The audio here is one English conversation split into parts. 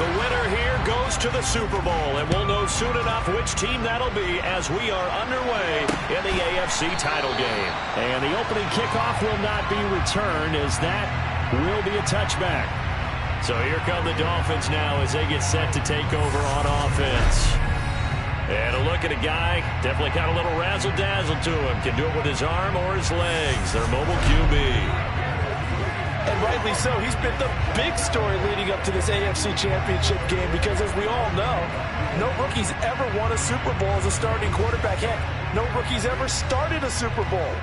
The winner here goes to the Super Bowl, and we'll know soon enough which team that'll be as we are underway in the AFC title game. And the opening kickoff will not be returned, as that will be a touchback. So here come the Dolphins now as they get set to take over on offense. And a look at a guy, definitely got a little razzle-dazzle to him. Can do it with his arm or his legs. Their mobile QB. And rightly so. He's been the big story leading up to this AFC Championship game because, as we all know, no rookie's ever won a Super Bowl as a starting quarterback. Heck, no rookie's ever started a Super Bowl.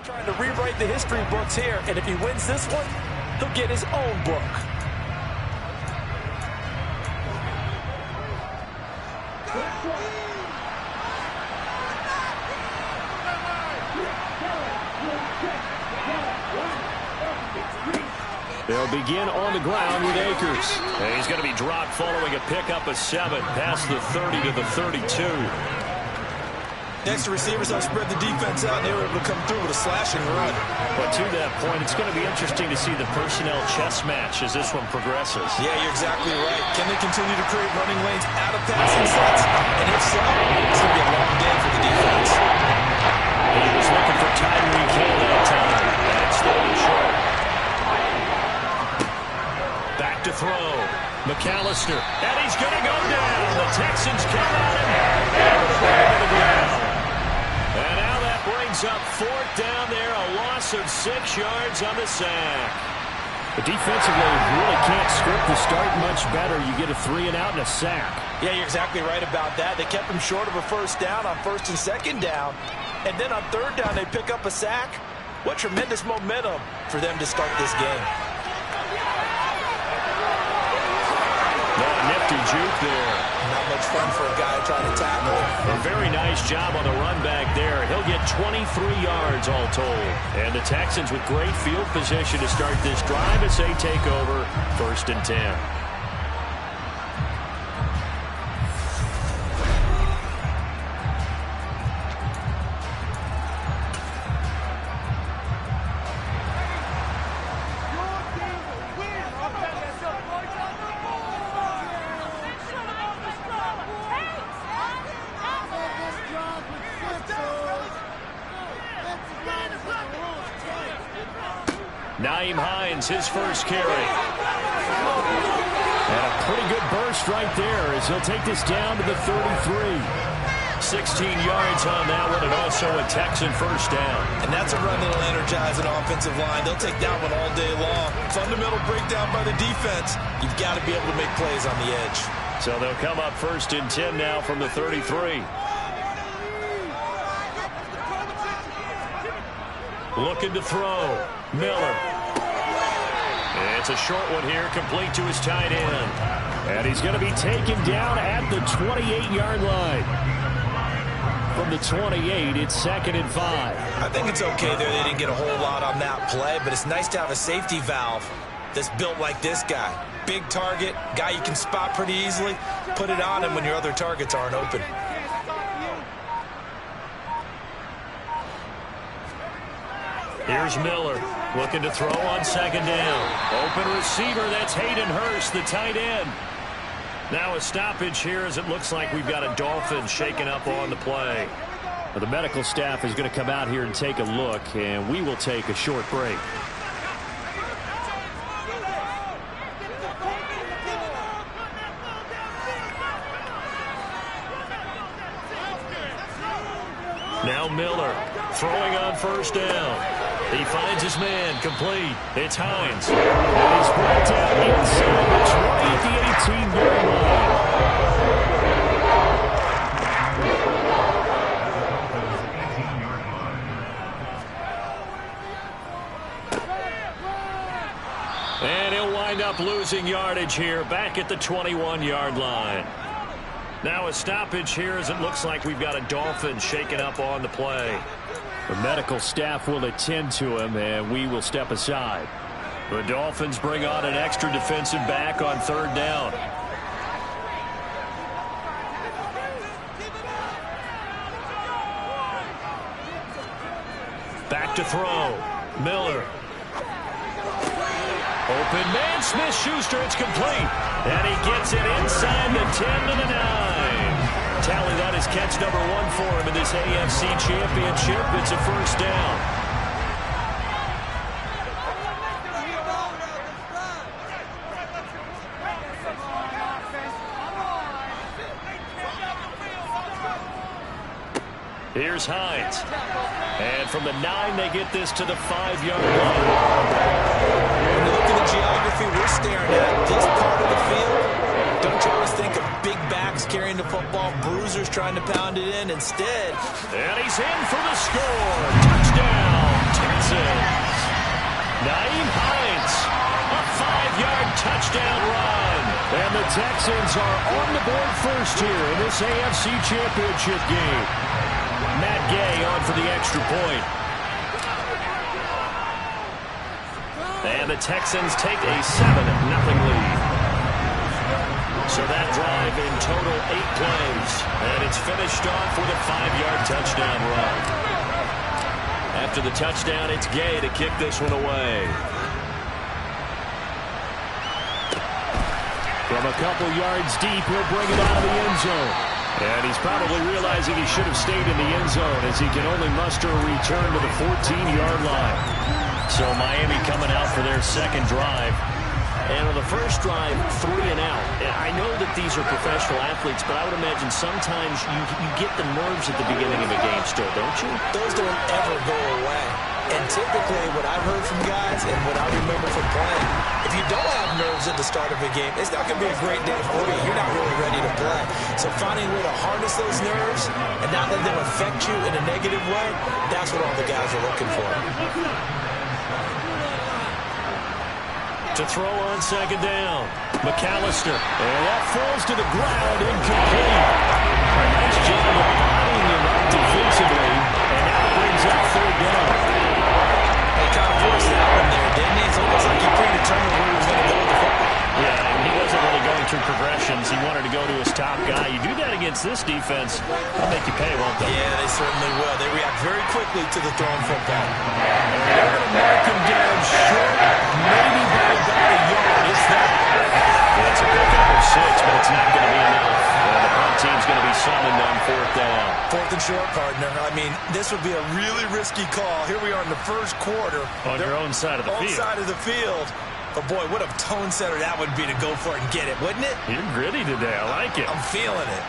Trying to rewrite the history books here, and if he wins this one, he'll get his own book. They'll begin on the ground with Akers. And he's going to be dropped following a pickup of 7 past the 30 to the 32. Next, the receivers have spread the defense out, and they were able to come through with a slashing run. But to that point, it's going to be interesting to see the personnel chess match as this one progresses. Yeah, you're exactly right. Can they continue to create running lanes out of passing sets? And if so, it's going to be a long day for the defense. He was looking for Tyreek Hill that time. That's still short. Back to throw. McAllister. And he's going to go down. The Texans come at him. And throw to the ground. And now that brings up 4th down there, a loss of 6 yards on the sack. But defensively, you really can't script the start much better. You get a 3 and out and a sack. Yeah, you're exactly right about that. They kept him short of a 1st down on 1st and 2nd down. And then on 3rd down, they pick up a sack. What tremendous momentum for them to start this game. Nifty juke there. Not much fun for a guy trying to tackle. A very nice job on the run back there. He'll get 23 yards all told. And the Texans with great field position to start this drive as they take over 1st and 10. His first carry. And a pretty good burst right there as he'll take this down to the 33. 16 yards on that one, and also a Texan 1st down. And that's a run that'll energize an offensive line. They'll take that one all day long. Fundamental breakdown by the defense. You've got to be able to make plays on the edge. So they'll come up 1st and 10 now from the 33. Looking to throw. Miller. It's a short one here, complete to his tight end. And he's going to be taken down at the 28-yard line. From the 28, it's 2nd and 5. I think it's okay there. They didn't get a whole lot on that play, but it's nice to have a safety valve that's built like this guy. Big target, guy you can spot pretty easily. Put it on him when your other targets aren't open. Here's Miller looking to throw on 2nd down. Open receiver, that's Hayden Hurst, the tight end. Now a stoppage here as it looks like we've got a Dolphin shaking up on the play. Well, the medical staff is going to come out here and take a look, and we will take a short break. Now Miller throwing on 1st down. He finds his man, complete. It's Hines. And he's brought down inside the 20 at the 18-yard line. And he'll wind up losing yardage here, back at the 21-yard line. Now a stoppage here as it looks like we've got a Dolphin shaking up on the play. The medical staff will attend to him, and we will step aside. The Dolphins bring on an extra defensive back on 3rd down. Back to throw. Miller. Open man, Smith-Schuster, it's complete. And he gets it inside the 10 to the 9. Tally, that is catch number 1 for him in this AFC Championship. It's a 1st down. Here's Hines. And from the 9, they get this to the 5-yard line. When you look at the geography we're staring at, this part of the field, don't you always think of big backs carrying the football, bruisers trying to pound it in instead? And he's in for the score. Touchdown, Texans. Nyheim Hines, a 5-yard touchdown run. And the Texans are on the board first here in this AFC Championship game. Matt Gay on for the extra point. And the Texans take a 7-0 lead. So that drive in total 8 plays. And it's finished off with a 5-yard touchdown run. After the touchdown, it's Gay to kick this one away. From a couple yards deep, he'll bring it out of the end zone. And he's probably realizing he should have stayed in the end zone as he can only muster a return to the 14-yard line. So Miami coming out for their 2nd drive. And on the first drive, 3 and out. I know that these are professional athletes, but I would imagine sometimes you get the nerves at the beginning of a game still, don't you? Those don't ever go away. And typically what I've heard from guys and what I remember from playing, if you don't have nerves at the start of a game, it's not going to be a great day for you. You're not really ready to play. So finding a way to harness those nerves and not let them affect you in a negative way, that's what all the guys are looking for. To throw on 2nd down, McAllister. And that falls to the ground, incomplete. A nice job of bodying him up defensively, and now brings up 3rd down. They kind of forced that one there, didn't he? It's almost like he predetermined where he was going to go with the football. Yeah, and he wasn't really going through progressions. He wanted to go to his top guy. You do that against this defense, they'll make you pay, won't they? Yeah, they certainly will. They react very quickly to the thrown football. And they're going to mark him down short, maybe by about a yard. Is that? Yeah, it's a pickup of 6, but it's not going to be enough. The punt team's going to be summoned on 4th down. 4th and short, partner. I mean, this would be a really risky call. Here we are in the first quarter. On your own side of the field. On side of the field. But, boy, what a tone setter that would be to go for it and get it, wouldn't it? You're gritty today. I like it. I'm feeling it.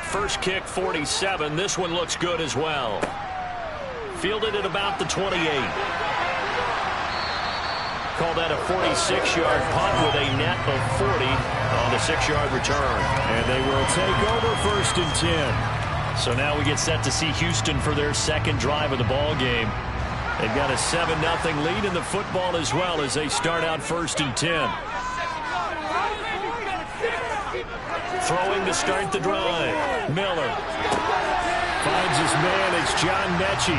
First kick, 47. This one looks good as well. Fielded at about the 28. Call that a 46-yard punt with a net of 40 on the 6-yard return. And they will take over 1st and 10. So now we get set to see Houston for their 2nd drive of the ball game. They've got a 7-0 lead in the football as well as they start out 1st and 10. Throwing to start the drive. Miller finds his man. It's John Mechie.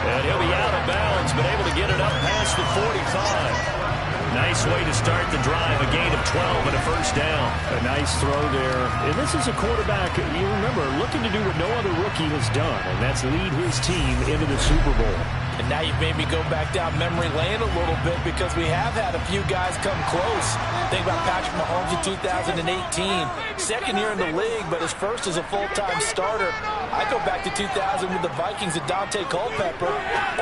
And he'll be out of bounds, but able to get it up past the 45. Nice way to start the drive. A gain of 12 and a 1st down. A nice throw there. And this is a quarterback, you remember, looking to do what no other rookie has done, and that's lead his team into the Super Bowl. And now you've made me go back down memory lane a little bit because we have had a few guys come close. Think about Patrick Mahomes in 2018. 2nd year in the league, but his first as a full-time starter. I go back to 2000 with the Vikings and Dante Culpepper.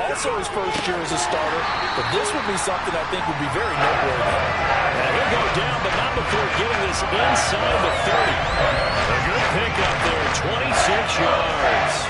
Also his first year as a starter. But this would be something I think would be very noteworthy. And he'll go down, but not before getting this inside the 30. A good pickup there, 26 yards.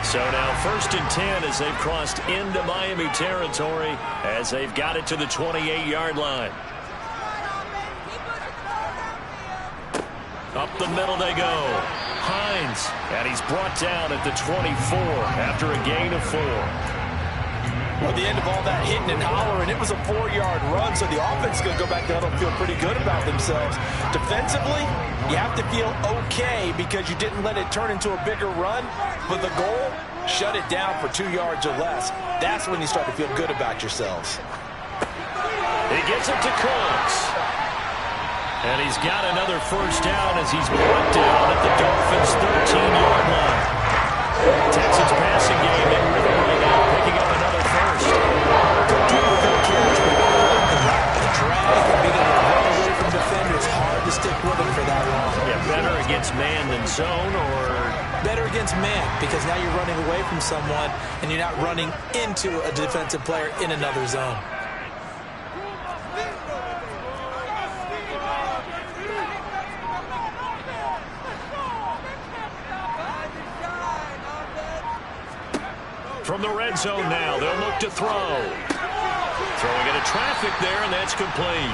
So now 1st and 10 as they've crossed into Miami territory as they've got it to the 28-yard line. Up the middle they go. Hines distance. And he's brought down at the 24 after a gain of 4. Well, at the end of all that hitting and hollering, it was a 4-yard run, so the offense is going to go back to huddle and feel pretty good about themselves. Defensively, you have to feel okay because you didn't let it turn into a bigger run, but the goal, shut it down for 2 yards or less. That's when you start to feel good about yourselves. He gets it to Cooks. And he's got another first down as he's brought down at the Dolphins' 13-yard line. Texans passing game in rhythm right now, picking up another first. The drag and being able to run away from defenders, hard to stick with them for that long. Yeah, better against man than zone, or better against man, because now you're running away from someone and you're not running into a defensive player in another zone. From the red zone now, they'll look to throw. Throwing into traffic there, and that's complete.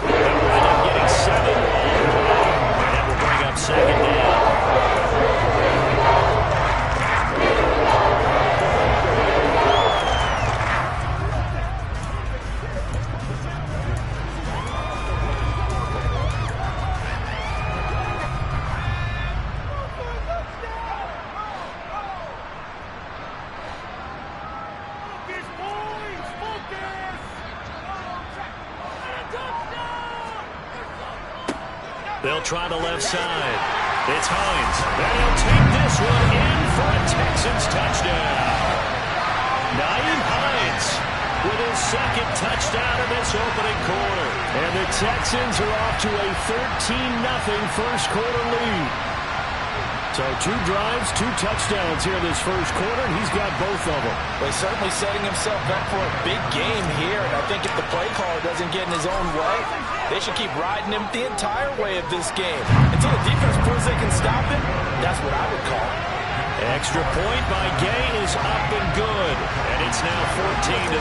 They'll wind up getting 7 and that will bring up second down. They'll try the left side. It's Hines. And he'll take this one in for a Texans touchdown. Nyheim Hines with his second touchdown in this opening quarter. And the Texans are off to a 13-0 first quarter lead. So 2 drives, 2 touchdowns here in this first quarter, and he's got both of them. Well, he's certainly setting himself up for a big game here, and I think if the play caller doesn't get in his own way, they should keep riding him the entire way of this game. Until the defense proves they can stop him, that's what I would call. Extra point by Gay is up and good, and it's now 14-0.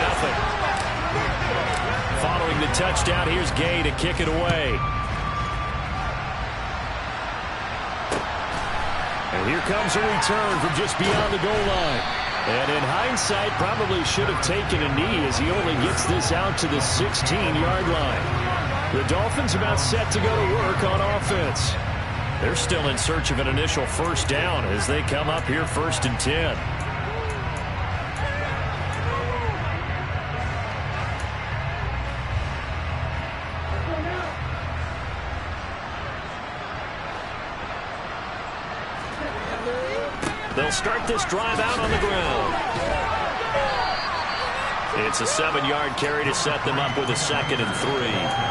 Following the touchdown, here's Gay to kick it away. And here comes a return from just beyond the goal line. And in hindsight, probably should have taken a knee as he only gets this out to the 16-yard line. The Dolphins about set to go to work on offense. They're still in search of an initial first down as they come up here 1st and 10. They'll start this drive out on the ground. It's a 7-yard carry to set them up with a 2nd and 3.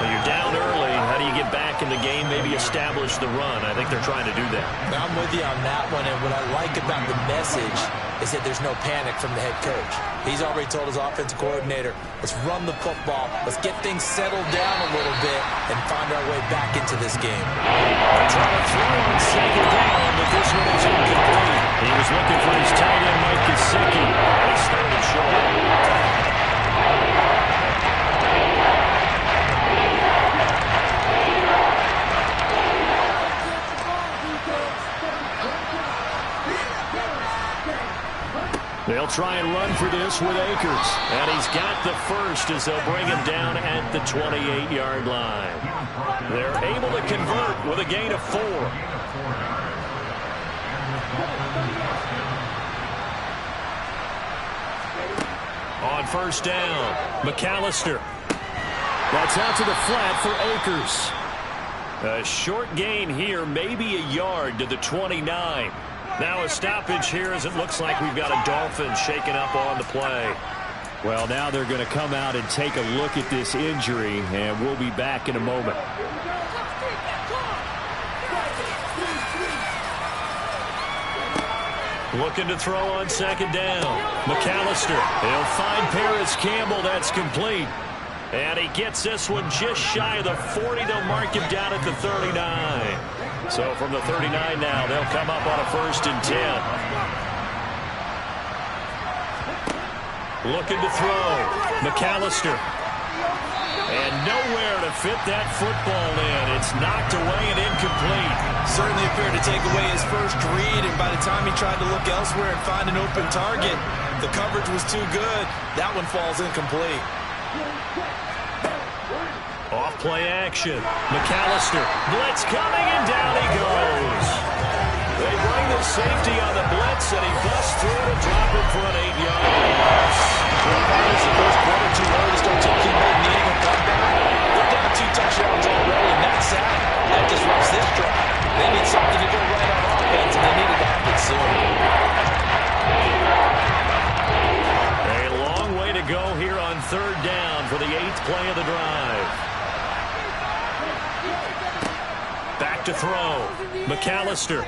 When you're down early, how do you get back in the game, maybe establish the run? I think they're trying to do that. I'm with you on that one, and what I like about the message is that there's no panic from the head coach. He's already told his offensive coordinator, let's run the football, let's get things settled down a little bit, and find our way back into this game. Trying to throw on 2nd down, but this one is incomplete. He was looking for his tight end, Mike Gesicki. He started short. They'll try and run for this with Akers. And he's got the first as they'll bring him down at the 28-yard line. They're able to convert with a gain of 4. On first down, McAllister. That's out to the flat for Akers. A short gain here, maybe a yard to the 29. Now a stoppage here as it looks like we've got a Dolphin shaken up on the play. Well, now they're going to come out and take a look at this injury, and we'll be back in a moment. Looking to throw on 2nd down. McAllister. He'll find Paris Campbell. That's complete. And he gets this one just shy of the 40. They'll mark him down at the 39. So from the 39 now, they'll come up on a 1st and 10. Looking to throw. McAllister. And nowhere to fit that football in. It's knocked away and incomplete. Certainly appeared to take away his first read, and by the time he tried to look elsewhere and find an open target, the coverage was too good. That one falls incomplete. Off play action. McAllister. Blitz coming, and down he goes. They bring the safety on the blitz, and he busts through to drop it for an 8-yard loss. Well, probably the first quarter too early to start taking that needing a comeback. They're down 2 touchdowns already, and that's sad. That disrupts this drive. They need something to go right on offense, and they need it to happen soon. A long way to go here on 3rd down for the 8th play of the drive. Back to throw. McAllister.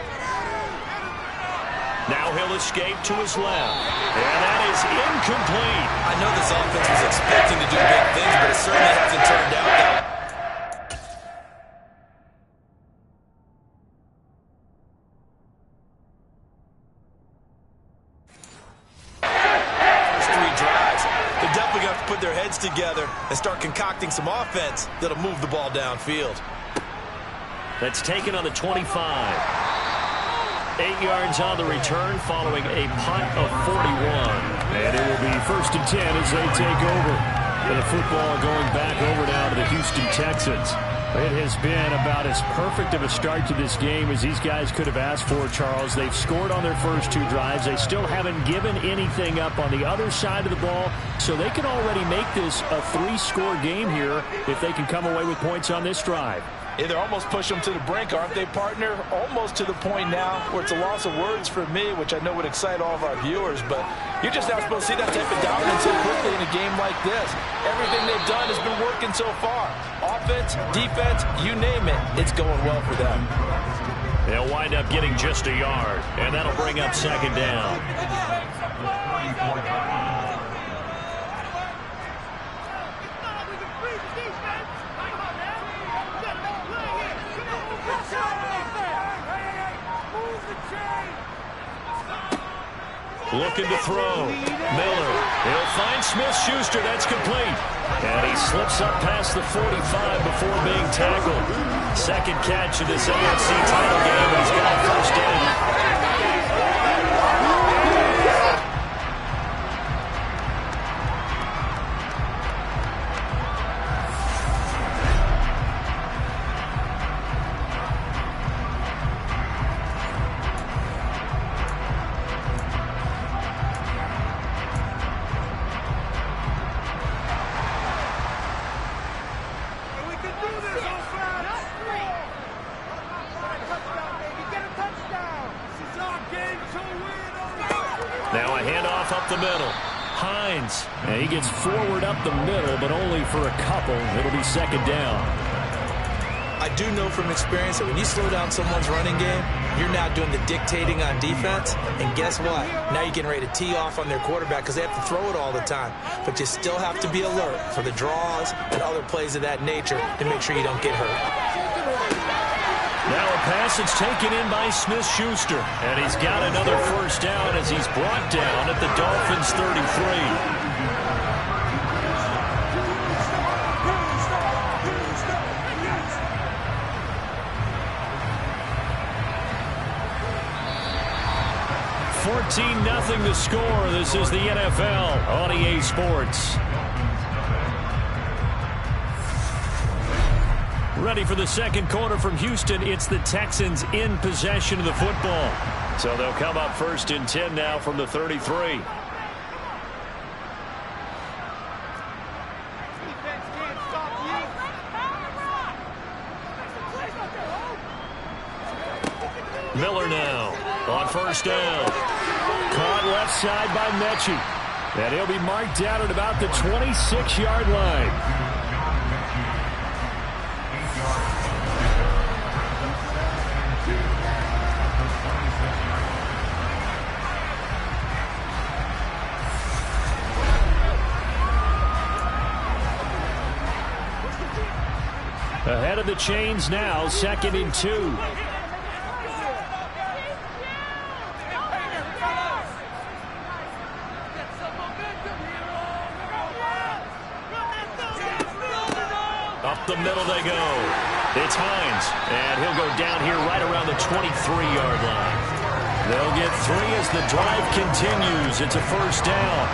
Now he'll escape to his left. And that is incomplete. I know this offense was expecting to do big things, but it certainly hasn't turned out that way. First 3 drives, they're definitely going to have to put their heads together and start concocting some offense that'll move the ball downfield. That's taken on the 25. 8 yards on the return following a punt of 41. And it will be 1st and 10 as they take over. And the football going back over now to the Houston Texans. It has been about as perfect of a start to this game as these guys could have asked for, Charles. They've scored on their first 2 drives. They still haven't given anything up on the other side of the ball. So they can already make this a 3-score game here if they can come away with points on this drive. Yeah, they're almost pushing them to the brink, aren't they, partner? Almost to the point now where it's a loss of words for me, which I know would excite all of our viewers, but you're just not supposed to see that type of dominance so quickly in a game like this. Everything they've done has been working so far. Offense, defense, you name it, it's going well for them. They'll wind up getting just a yard, and that'll bring up 2nd down. Looking to throw. Miller. He'll find Smith-Schuster. That's complete. And he slips up past the 45 before being tackled. 2nd catch of this AFC title game. He's got a 1st down. 'Hines. And he gets forward up the middle, but only for a couple. It'll be 2nd down. I do know from experience that when you slow down someone's running game, you're now doing the dictating on defense. And guess what? Now you're getting ready to tee off on their quarterback because they have to throw it all the time. But you still have to be alert for the draws and other plays of that nature to make sure you don't get hurt. Now a pass that's taken in by Smith-Schuster. And he's got another 1st down as he's brought down at the Dolphins' 33. Nothing to score. This is the NFL on EA Sports. Ready for the 2nd quarter from Houston. It's the Texans in possession of the football. So they'll come up 1st and 10 now from the 33. Miller now on 1st down. Caught left side by Mechie. And he'll be marked down at about the 26-yard line. Ahead of the chains now, 2nd and 2. The middle they go. It's Hines, and he'll go down here right around the 23-yard line. They'll get 3 as the drive continues. It's a first down.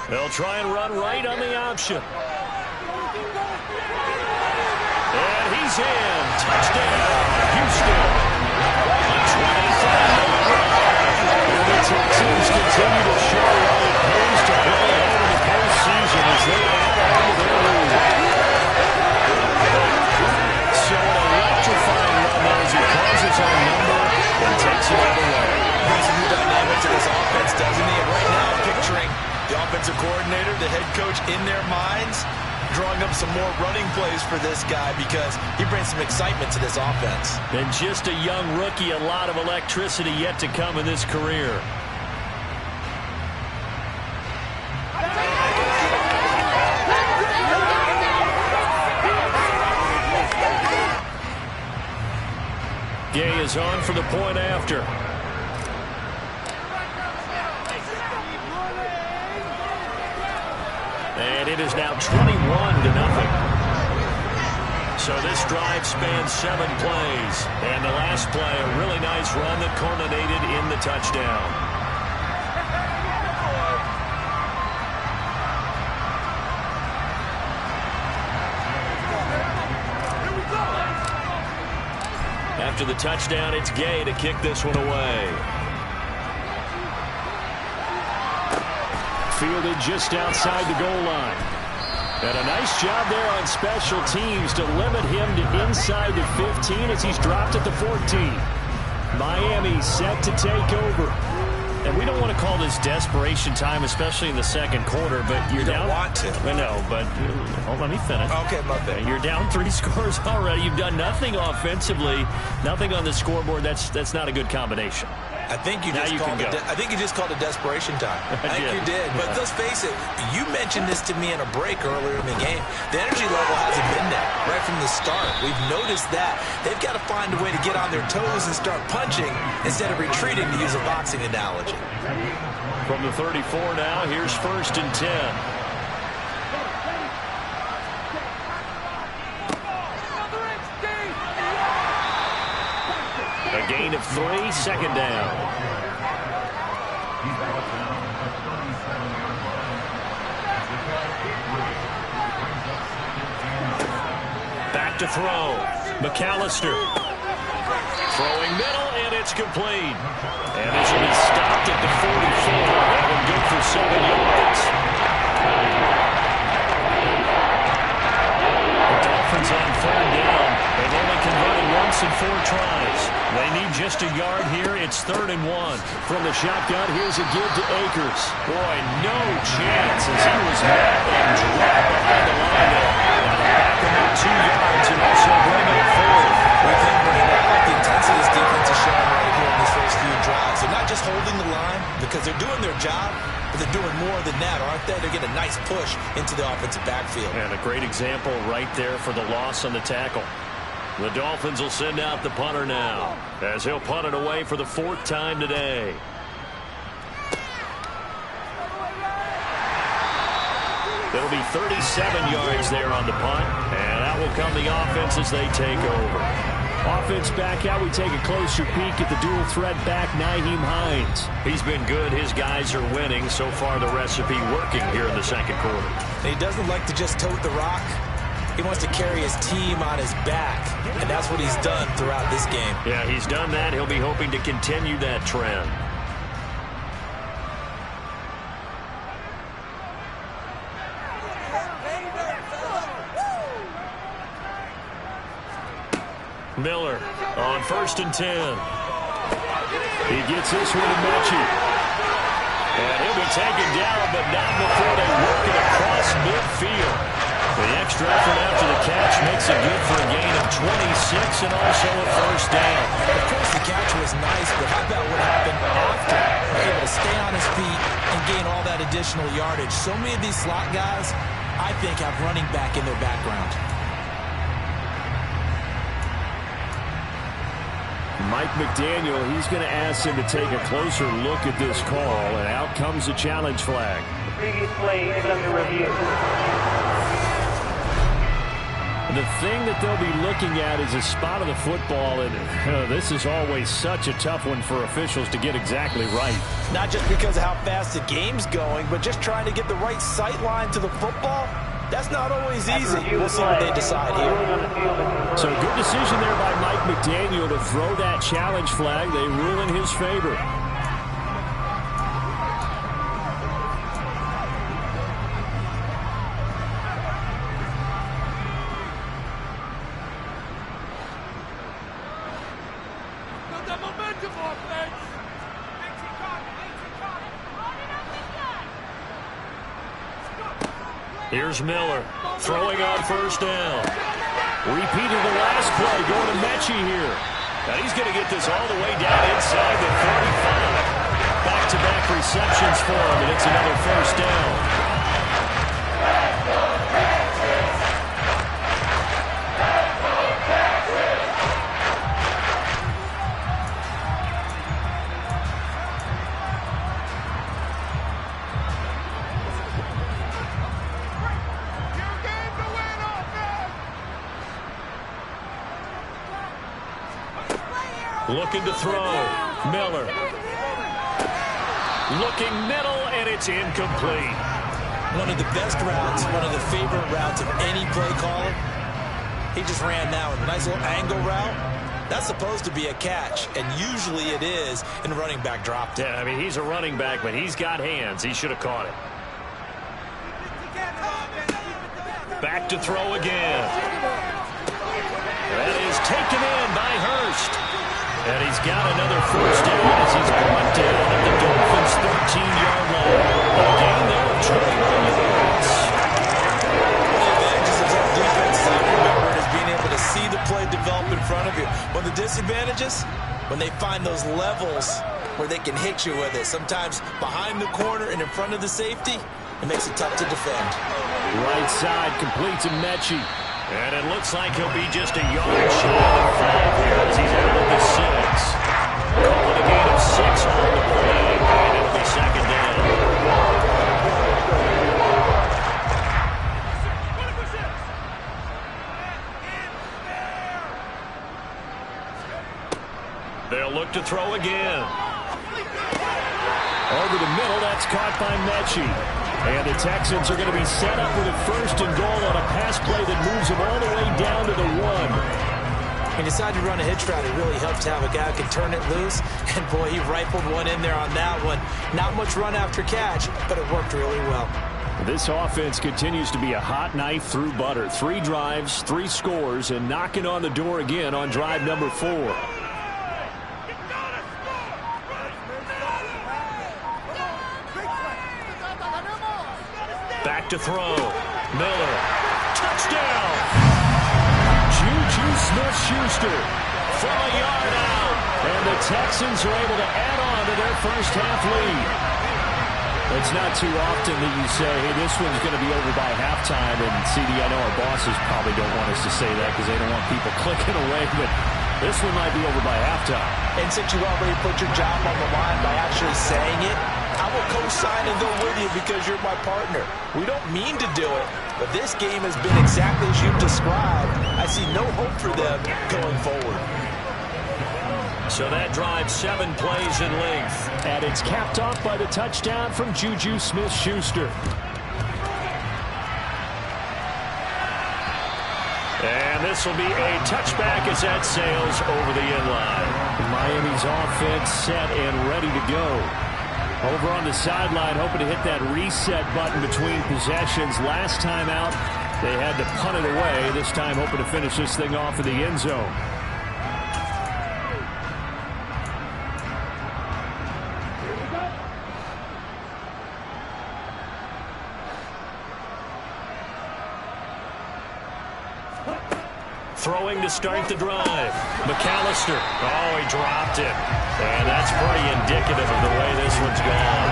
They'll try and run right on the option. And he's in. Touchdown, Houston. 25. The Texans continue to show what it pays to play out in the postseason as they add on to their lead. So an electrifying run as he calls his own number and takes it all the way. Brings a new dynamic to this offense, doesn't he? And right now, I'm picturing the offensive coordinator, the head coach in their minds, drawing up some more running plays for this guy because he brings some excitement to this offense. And just a young rookie, a lot of electricity yet to come in this career. Gay is on for the point after. And it is now 21-0. So this drive spans 7 plays. And the last play, a really nice run that culminated in the touchdown. After the touchdown, it's Gay to kick this one away. Fielded just outside the goal line. And a nice job there on special teams to limit him to inside the 15 as he's dropped at the 14. Miami set to take over. And we don't want to call this desperation time, especially in the second quarter, but you're down. You don't want to. I know, but let me finish. Okay, my bad. You're down 3 scores already. You've done nothing offensively, nothing on the scoreboard. That's not a good combination. I think you just called it desperation time. I think you did. But let's face it, you mentioned this to me in a break earlier in the game. The energy level hasn't been there right from the start. We've noticed that. They've got to find a way to get on their toes and start punching instead of retreating, to use a boxing analogy. From the 34 now, here's 1st and 10. A gain of 3, 2nd down. Back to throw. McAllister. Throwing middle, and it's complete. And this will be stopped at the 44. That one good for 7 yards. The Dolphins on 3rd down. They've only converted once in 4 tries. They need just a yard here. It's 3rd and 1. From the shotgun, here's a give to Akers. Boy, no chance as he was met and dropped behind the line there. Back about 2 yards and also bring up 4th. We think the intensity this defense is showing right here in these first few drives. They're not just holding the line because they're doing their job, but they're doing more than that, aren't they? They're getting a nice push into the offensive backfield. And a great example right there for the loss on the tackle. The Dolphins will send out the punter now as he'll punt it away for the 4th time today. There'll be 37 yards there on the punt, and that will come the offense as they take over. Offense back out. We take a closer peek at the dual threat back, Nyheim Hines. He's been good. His guys are winning. So far, the recipe working here in the 2nd quarter. He doesn't like to just tote the rock. He wants to carry his team on his back, and that's what he's done throughout this game. Yeah, he's done that. He'll be hoping to continue that trend. Miller on 1st and 10. He gets this one to Mechie. And he'll be taken down, but not before they work it across midfield. The extra effort after the catch makes it good for a gain of 26 and also a 1st down. Of course, the catch was nice, but how about what happened after? Able to stay on his feet and gain all that additional yardage. So many of these slot guys, I think, have running back in their background. Mike McDaniel, he's going to ask him to take a closer look at this call, and out comes the challenge flag. The previous play is under review. The thing that they'll be looking at is a spot of the football, and this is always such a tough one for officials to get exactly right. Not just because of how fast the game's going, but just trying to get the right sight line to the football. That's not always easy. We'll see what they decide here. So good decision there by Mike McDaniel to throw that challenge flag. They rule in his favor. Here's Miller throwing on first down. Repeated the last play, going to Mechie here. And he's going to get this all the way down inside the 35. Back-to-back receptions for him, and it's another first down. Looking to throw. Miller. Looking middle, and it's incomplete. One of the best routes, one of the favorite routes of any play caller. He just ran that one. Nice little angle route. That's supposed to be a catch, and usually it is, and the running back dropped it. Yeah, I mean, he's a running back, but he's got hands. He should have caught it. Back to throw again. That is taken in by Hurst. And he's got another first down as he's brought down at the Dolphins' 13-yard line. A gain there of 21 yards. One of the advantages of that defense, as I remember it, is being able to see the play develop in front of you. One of the disadvantages, when they find those levels where they can hit you with it, sometimes behind the corner and in front of the safety, it makes it tough to defend. Right side complete to Mechie. And it looks like he'll be just a yard shy of the 5 here as he's out of the 6. Calling a gain of 6 on the play, and it'll be second down. They'll look to throw again. Over the middle, that's caught by Mechie. And the Texans are going to be set up with a first and goal on a pass play that moves them all the way down to the 1. He decided to run a hitch route. It really helped to have a guy who can turn it loose. And, boy, he rifled one in there on that one. Not much run after catch, but it worked really well. This offense continues to be a hot knife through butter. 3 drives, 3 scores, and knocking on the door again on drive number 4. Back to throw. Miller. Touchdown. Juju Smith-Schuster from a yard out. And the Texans are able to add on to their first half lead. It's not too often that you say, hey, this one's going to be over by halftime. And CD, I know our bosses probably don't want us to say that because they don't want people clicking away. But this one might be over by halftime. And since you already put your job on the line by actually saying it, I will co-sign and go with you because you're my partner. We don't mean to do it, but this game has been exactly as you've described. I see no hope for them going forward. So that drive 7 plays in length. And it's capped off by the touchdown from Juju Smith-Schuster. And this will be a touchback as that sails over the end line. Miami's offense set and ready to go. Over on the sideline, hoping to hit that reset button between possessions. Last time out, they had to punt it away. This time, hoping to finish this thing off in the end zone. Throwing to start the drive. McAllister. Oh, he dropped it. And that's pretty indicative of the way this one's gone.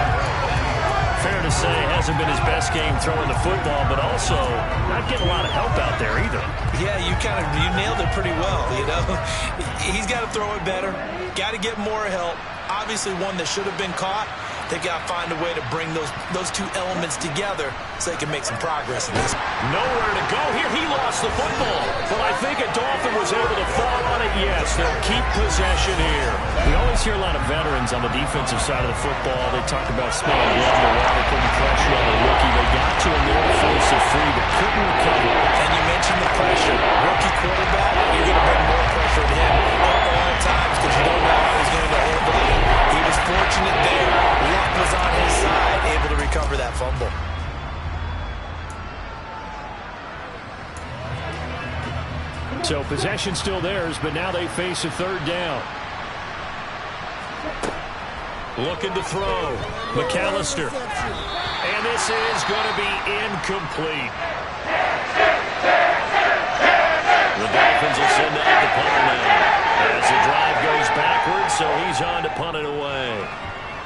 fair to say hasn't been his best game throwing the football, but also not getting a lot of help out there either. Yeah, you nailed it pretty well, you know. He's got to throw it better, got to get more help. Obviously one that should have been caught. They've got to find a way to bring those two elements together so they can make some progress in this. Nowhere to go here. He lost the football. But I think a Dolphin was able to fall on it. Yes, they'll keep possession here. We always hear a lot of veterans on the defensive side of the football. They talk about smelling blood in the water, putting pressure on a rookie. They got to him there to force it free, but couldn't recover. And you mentioned the pressure. Rookie quarterback, you're going to bring more pressure to him at all times because you don't know how he's going to handle it. He was fortunate there. Luck was on his side, able to recover that fumble. So possession still theirs, but now they face a third down. Looking to throw. McAllister. And this is going to be incomplete. The Dolphins will send out the punter now. As the drive goes backwards, so he's on to punt it away.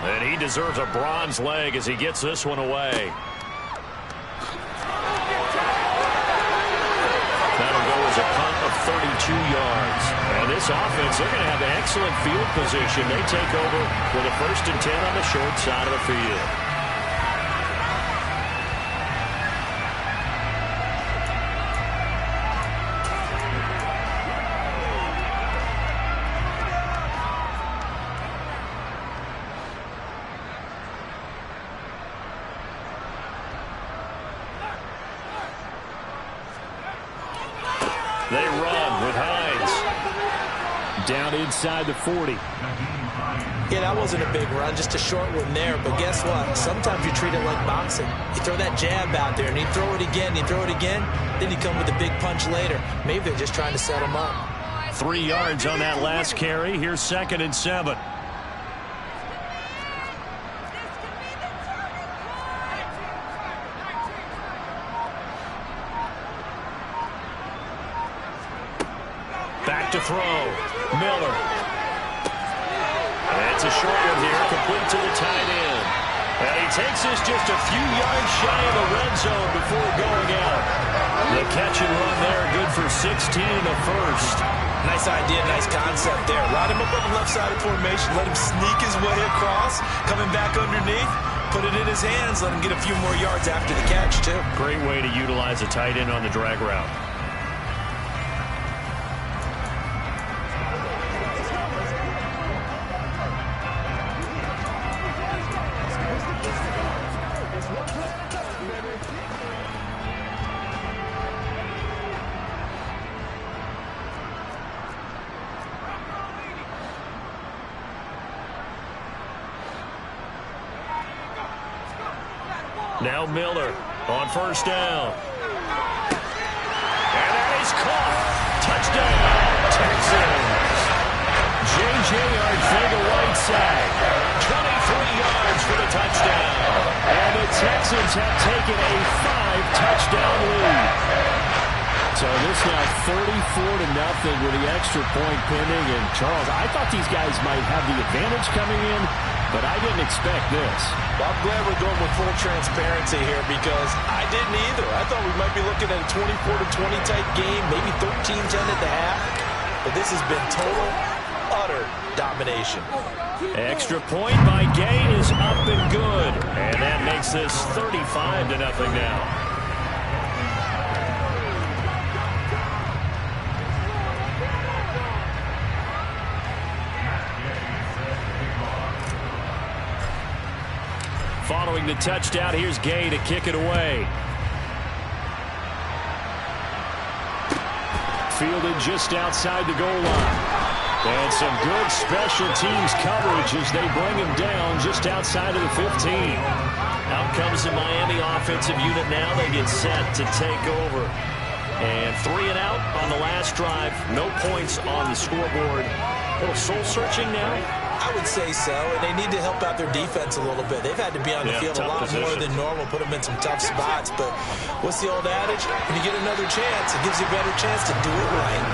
And he deserves a bronze leg as he gets this one away. That'll go as a punt of 32 yards. And this offense, they're going to have excellent field position. They take over with a 1st and 10 on the short side of the field. They run with Hines. Down inside the 40. Yeah, that wasn't a big run, just a short one there. But guess what? Sometimes you treat it like boxing. You throw that jab out there, and you throw it again, then you come with a big punch later. Maybe they're just trying to set him up. 3 yards on that last carry. Here's 2nd and 7. Back to throw. Miller. And it's a short one here, complete to the tight end. And he takes this just a few yards shy of the red zone before going out. The catch and run there, good for 16 and a first. Nice idea, nice concept there. Line him up on the left side of formation, let him sneak his way across, coming back underneath, put it in his hands, let him get a few more yards after the catch, too. Great way to utilize a tight end on the drag route. Now Miller on 1st down. And that is caught. Touchdown, Texans. J.J. Arcega-Whiteside. 23 yards for the touchdown. And the Texans have taken a 5-touchdown lead. So this now 34-0 with the extra point pending. And Charles, I thought these guys might have the advantage coming in, but I didn't expect this. Well, I'm glad we're going with full transparency here because I didn't either. I thought we might be looking at a 24-20 type game, maybe 13-10 at the half. But this has been total, utter domination. Extra point by Gain is up and good. And that makes this 35-0 now. Following the touchdown, here's Gay to kick it away. Fielded just outside the goal line. And some good special teams coverage as they bring him down just outside of the 15. Out comes the Miami offensive unit now. They get set to take over. And 3 and out on the last drive. No points on the scoreboard. A little soul-searching now. I would say so, and they need to help out their defense a little bit. They've had to be on the field a lot more than normal, put them in some tough spots. But what's the old adage? When you get another chance, it gives you a better chance to do it right.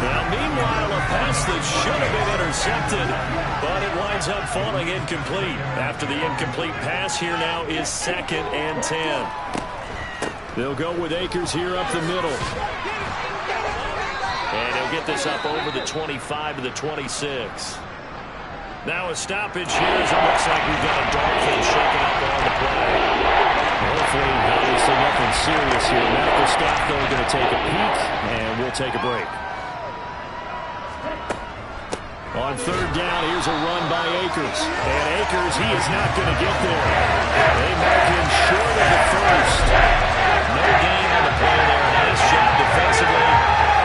Now, meanwhile, a pass that should have been intercepted, but it winds up falling incomplete. After the incomplete pass, here now is 2nd and 10. They'll go with Akers here up the middle. And he'll get this up over the 25 to the 26. Now a stoppage here as it looks like we've got a Dolphin shaking up on the play. Hopefully, obviously nothing serious here. Medical staff, though, going to take a peek, and we'll take a break. On 3rd down, here's a run by Akers. And Akers, he is not going to get there. They mark him short of the first. No gain on the play there. Nice job defensively.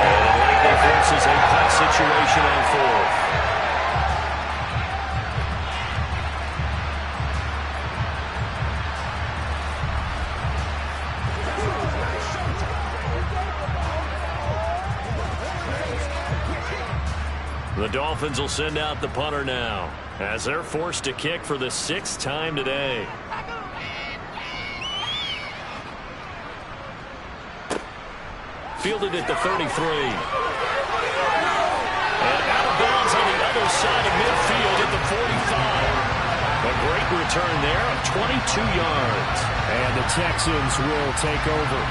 And it likely forces a punt situation on 4th. The Dolphins will send out the punter now as they're forced to kick for the 6th time today. Fielded at the 33. And out of bounds on the other side of midfield at the 45. A great return there of 22 yards. And the Texans will take over.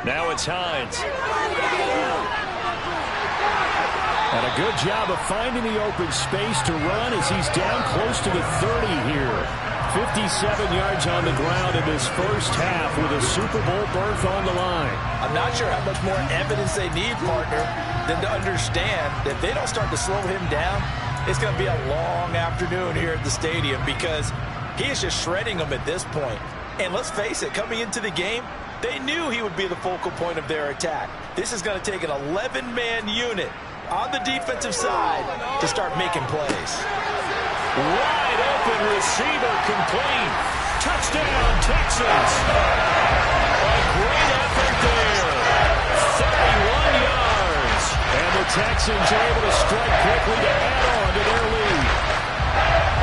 Now it's Hines. And a good job of finding the open space to run as he's down close to the 30 here. 57 yards on the ground in this first half with a Super Bowl berth on the line. I'm not sure how much more evidence they need, partner, than to understand that if they don't start to slow him down, it's going to be a long afternoon here at the stadium because he is just shredding them at this point. And let's face it, coming into the game, they knew he would be the focal point of their attack. This is going to take an 11-man unit on the defensive side to start making plays. Wide open receiver complete. Touchdown, Texans. A great effort there. 31 yards. And the Texans are able to strike quickly to add on to their lead.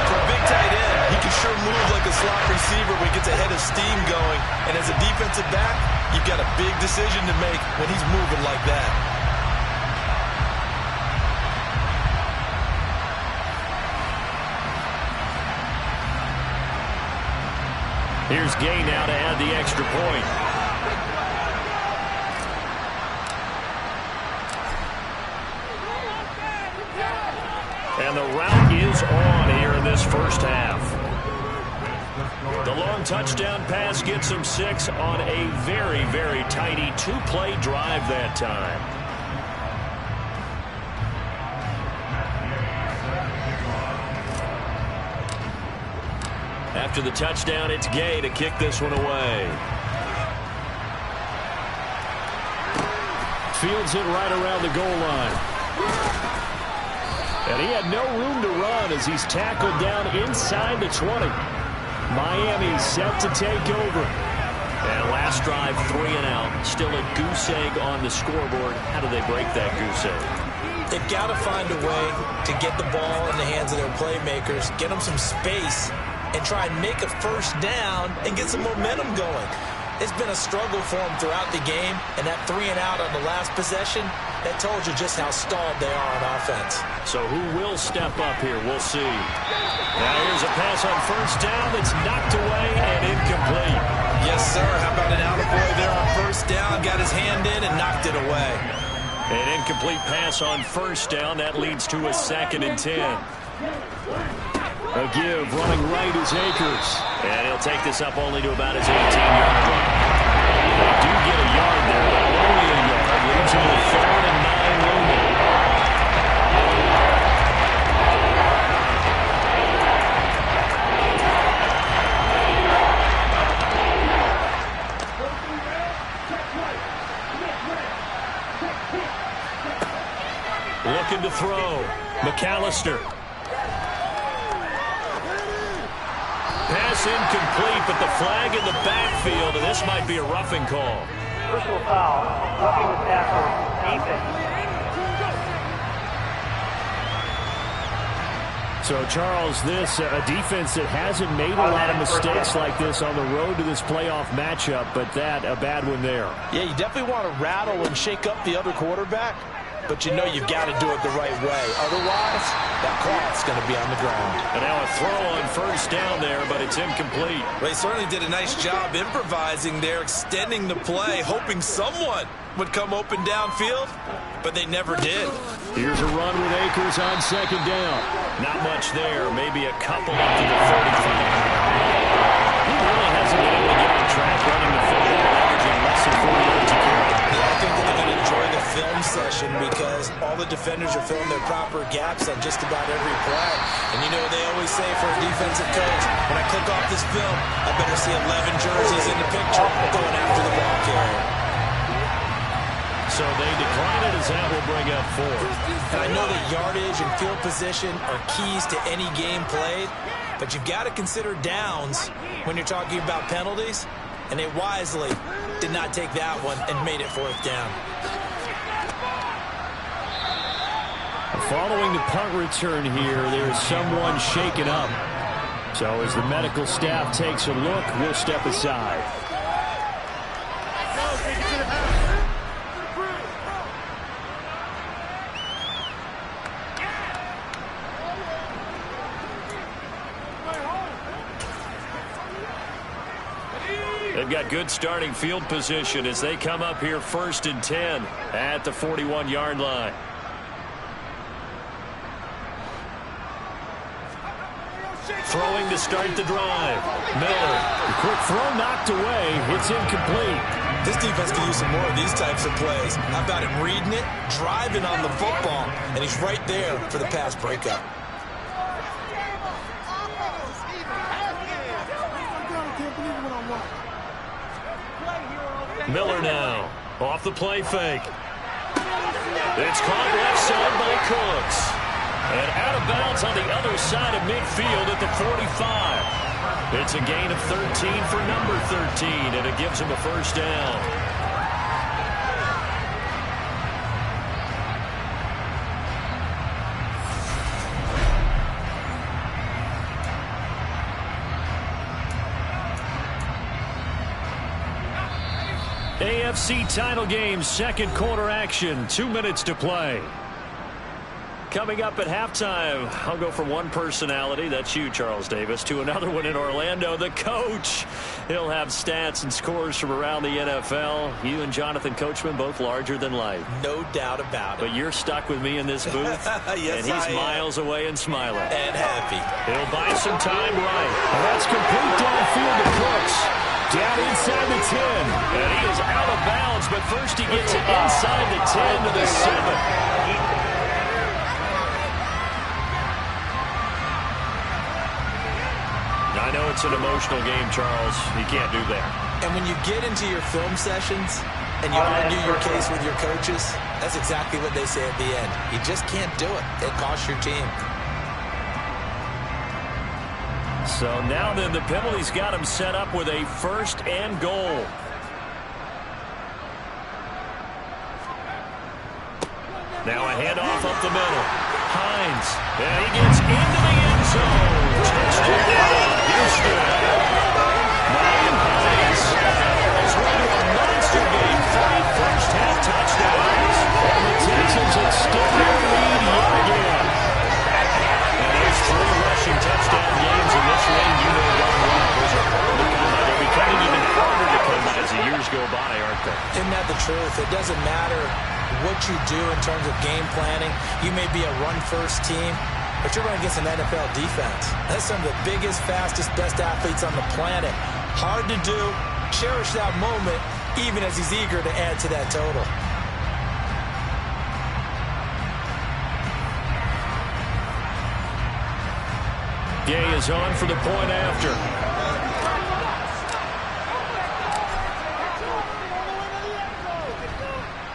For a big tight end, he can sure move like a slot receiver when he gets a head of steam going. And as a defensive back, you've got a big decision to make when he's moving like that. Here's Gay now to add the extra point. And the route is on here in this first half. The long touchdown pass gets him 6 on a very, very tiny 2-play drive that time. After the touchdown, it's Gay to kick this one away. Fields it right around the goal line. And he had no room to run as he's tackled down inside the 20. Miami set to take over. And last drive, 3 and out. Still a goose egg on the scoreboard. How do they break that goose egg? They've got to find a way to get the ball in the hands of their playmakers, get them some space, and try and make a first down and get some momentum going. It's been a struggle for them throughout the game, and that 3 and out on the last possession, that told you just how stalled they are on offense. So who will step up here? We'll see. Now here's a pass on first down that's knocked away and incomplete. Yes, sir. How about an attaboy there on first down? Got his hand in and knocked it away. An incomplete pass on first down. That leads to a 2nd and 10. A give, running right is Akers. And he'll take this up only to about his 18-yard line. They do get a yard there, but only a yard. Leaves him with 3rd and 9 looming. Looking to throw. McAllister. Pass incomplete, but the flag in the backfield, and this might be a roughing call. Personal foul. Roughing the passer. Defense. So, Charles, this a defense that hasn't made a lot of mistakes like this on the road to this playoff matchup, but that a bad one there. Yeah, you definitely want to rattle and shake up the other quarterback, but you know you've got to do it the right way. Otherwise, that clock's going to be on the ground. And now a throw on first down there, but it's incomplete. Well, he certainly did a nice job improvising there, extending the play, hoping someone would come open downfield, but they never did. Here's a run with Akers on second down. Not much there, maybe a couple up to the 35. He really hasn't been able to get on track running the football, averaging less than 40 yards a carry. Yeah, I think that they're going to enjoy the film session because all the defenders are filling their proper gaps on just about every play. And you know what they always say for a defensive coach, when I click off this film, I better see 11 jerseys in the picture going after the ball carrier. So they decline it as that will bring up fourth. And I know that yardage and field position are keys to any game played, but you've got to consider downs when you're talking about penalties, and they wisely did not take that one and made it fourth down. Following the punt return here, there's someone shaken up. So as the medical staff takes a look, we'll step aside. They've got good starting field position as they come up here 1st and 10 at the 41-yard line. Throwing to start the drive. Miller. The quick throw knocked away. It's incomplete. This defense can use some more of these types of plays. How about him reading it, driving on the football, and he's right there for the pass breakup. Miller now. Off the play fake. It's caught left side by Cooks. And out of bounds on the other side of midfield at the 45. It's a gain of 13 for number 13, and it gives him a first down. AFC title game, second quarter action, 2 minutes to play. Coming up at halftime, I'll go from one personality, that's you, Charles Davis, to another one in Orlando, the coach. He'll have stats and scores from around the NFL. You and Jonathan Coachman, both larger than life. No doubt about it. But you're stuck with me in this booth, yes, and he's miles away and smiling. And happy. He'll buy some time right. And that's complete downfield to Cooks. Down inside the 10. And he is out of bounds, but first he gets it inside the 10 to the 7. I know it's an emotional game, Charles. You can't do that. And when you get into your film sessions and you argue your case with your coaches, that's exactly what they say at the end. You just can't do it. It costs your team. So now then, the penalty's got him set up with a 1st and goal. Now a handoff up the middle. Hines. And he gets into the end zone. Touchdown, Houston. Ryan Hines is going to a monster game. 3 first-half touchdowns. And the Texans extend their lead yet again. And there's 3 rushing touchdown games in this range. You know darn well those are hard to come by. They're becoming even harder to come by as the years go by, aren't they? Isn't that the truth? It doesn't matter what you do in terms of game planning. You may be a run-first team, but you're running against an NFL defense. That's some of the biggest, fastest, best athletes on the planet. Hard to do. Cherish that moment, even as he's eager to add to that total. Gay is on for the point after.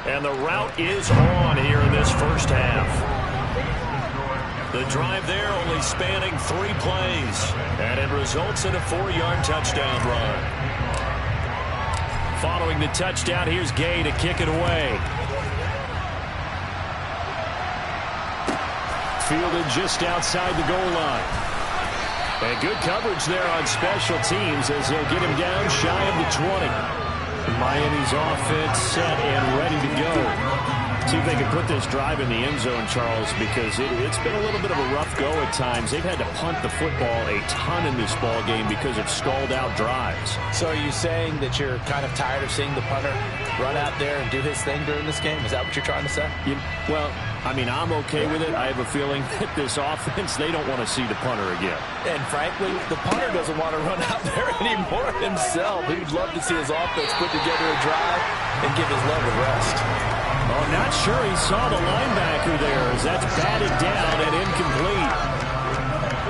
And the route is on here in this first half. The drive there only spanning 3 plays. And it results in a 4-yard touchdown run. Following the touchdown, here's Gay to kick it away. Fielded just outside the goal line. And good coverage there on special teams as they'll get him down shy of the 20. Miami's offense set and ready to go. See if they can put this drive in the end zone, Charles, because it's been a little bit of a rough go at times. They've had to punt the football a ton in this ball game because of stalled-out drives. So are you saying that you're kind of tired of seeing the punter run out there and do his thing during this game? Is that what you're trying to say? Well, I mean, I'm okay with it. I have a feeling that this offense, they don't want to see the punter again. And frankly, the punter doesn't want to run out there anymore himself. He'd love to see his offense put together a drive and give his leg a rest. Oh, not sure he saw the linebacker there as that's batted down and incomplete.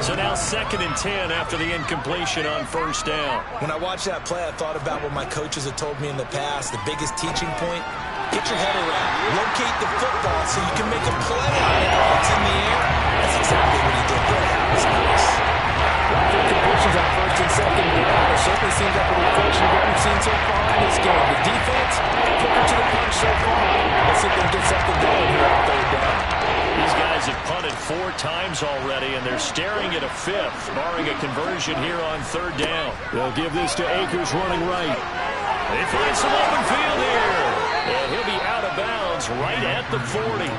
So now 2nd and 10 after the incompletion on first down. When I watched that play, I thought about what my coaches had told me in the past. The biggest teaching point, get your head around. Locate the football so you can make a play on it while it's in the air. That's exactly what he did there. That was nice. Incompletions on 1st and 2nd down. It certainly seems like a reflection of what we've seen so far in this game. The defense, quicker to the punch so far. Let's see if they can get something going here on 3rd down. These guys have punted 4 times already, and they're staring at a 5th, barring a conversion here on 3rd down. They'll give this to Akers running right. They find some open field here, and he'll be out of bounds right at the 40.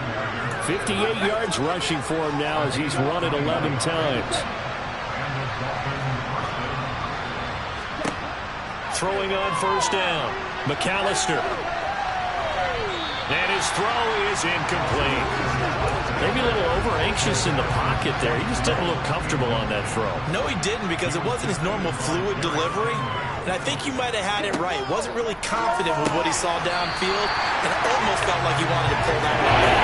58 yards rushing for him now as he's run it 11 times. Throwing on 1st down, McAllister. And his throw is incomplete. Maybe a little over-anxious in the pocket there. He just didn't look comfortable on that throw. No, he didn't, because it wasn't his normal fluid delivery. And I think you might have had it right. Wasn't really confident with what he saw downfield, and it almost felt like he wanted to pull that one back.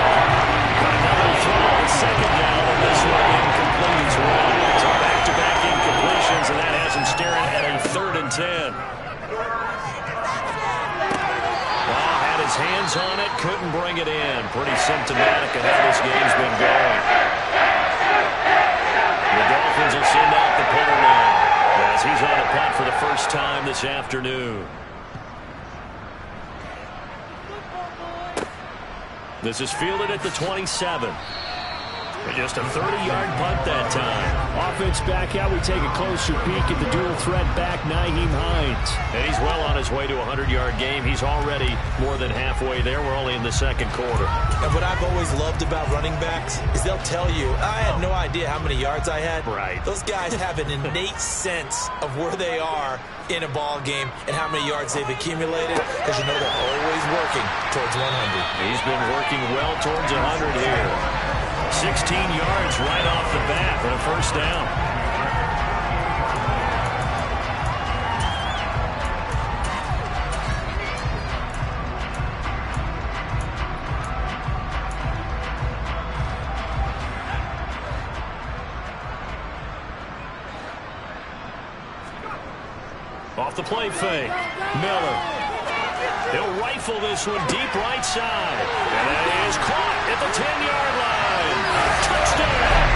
Another throw on 2nd down, and this one incomplete as well. So back-to-back incompletions, and that has him staring at a 3rd and 10. His hands on it, couldn't bring it in. Pretty symptomatic of how this game's been going. The Dolphins will send out the punter now as he's on the punt for the first time this afternoon. This is fielded at the 27. Just a 30-yard punt that time. Offense back out. We take a closer peek at the dual threat back, Nyheim Hines. And he's well on his way to a 100-yard game. He's already more than halfway there. We're only in the 2nd quarter. And what I've always loved about running backs is they'll tell you, I had no idea how many yards I had. Right. Those guys have an innate sense of where they are in a ball game and how many yards they've accumulated, because you know they're always working towards 100. He's been working well towards 100 here. 16 yards right off the bat for a 1st down. Off the play fake, Miller. He'll rifle this one deep right side. And that is caught at the 10-yard line. Touchdown!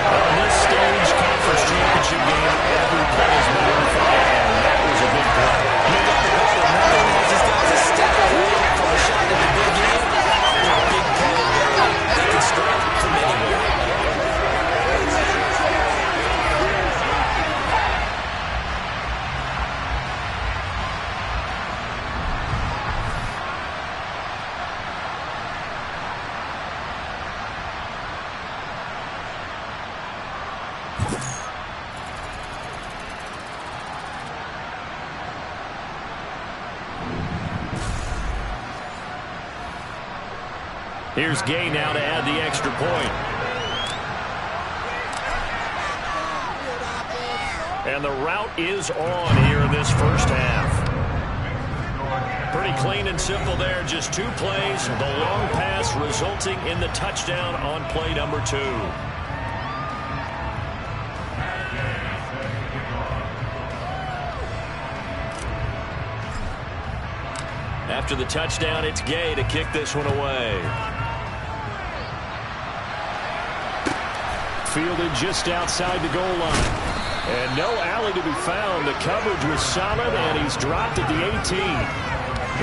On this stage, conference championship game, every play is magnified, and that was a big play. No doubt about it. Not only has these guys a step away from a shot at the big game, a big play ability. They can strike from anywhere. Here's Gay now to add the extra point. And the route is on here in this first half. Pretty clean and simple there. Just 2 plays. The long pass resulting in the touchdown on play number 2. after the touchdown. It's Gay to kick this one away. Fielded just outside the goal line. And no alley to be found. The coverage was solid, and he's dropped at the 18.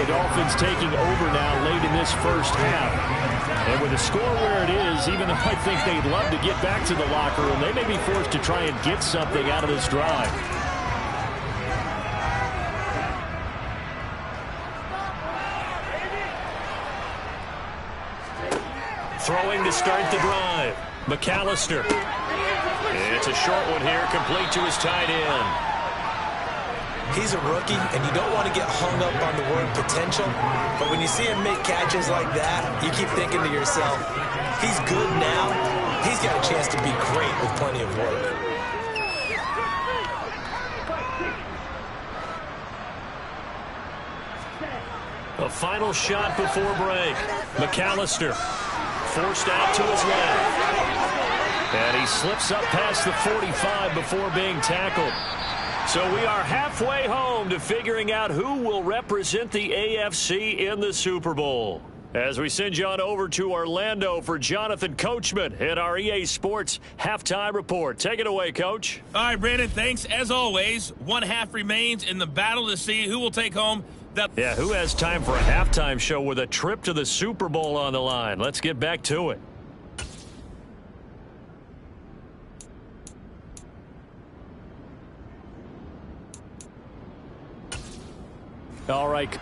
The Dolphins taking over now late in this first half. And with the score where it is, even though I think they'd love to get back to the locker room, they may be forced to try and get something out of this drive. Throwing to start the drive. McAllister. It's a short one here, complete to his tight end. He's a rookie, and you don't want to get hung up on the word potential. But when you see him make catches like that, you keep thinking to yourself, he's good now. He's got a chance to be great with plenty of work. A final shot before break. McAllister forced out to his left. And he slips up past the 45 before being tackled. So we are halfway home to figuring out who will represent the AFC in the Super Bowl. As we send you on over to Orlando for Jonathan Coachman at our EA Sports Halftime Report. Take it away, Coach. All right, Brandon, thanks. As always, one half remains in the battle to see who will take home the... Yeah, who has time for a halftime show with a trip to the Super Bowl on the line? Let's get back to it. All right.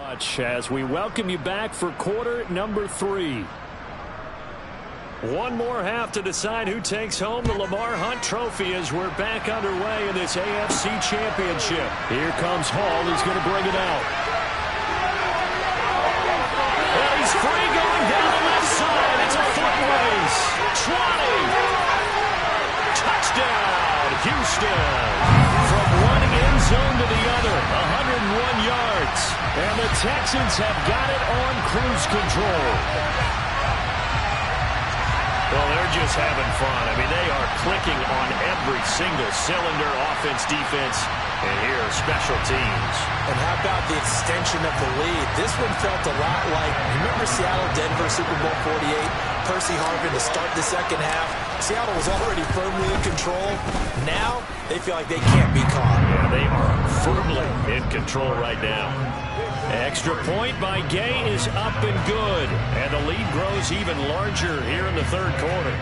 much as we welcome you back for quarter number 3. One more half to decide who takes home the Lamar Hunt Trophy as we're back underway in this AFC Championship. Here comes Hall. He's going to bring it out. And he's free going down the left side. It's a foot race. 20. Touchdown, Houston. From one end zone to the other, 101 yards. And the Texans have got it on cruise control. Well, they're just having fun. I mean, they are clicking on every single cylinder, offense, defense, and here, special teams. And how about the extension of the lead? This one felt a lot like, remember Seattle, Denver, Super Bowl 48? Percy Harvin to start the second half. Seattle was already firmly in control. Now, they feel like they can't be caught. Yeah, they are firmly in control right now. Extra point by Gay is up and good. And the lead grows even larger here in the third quarter.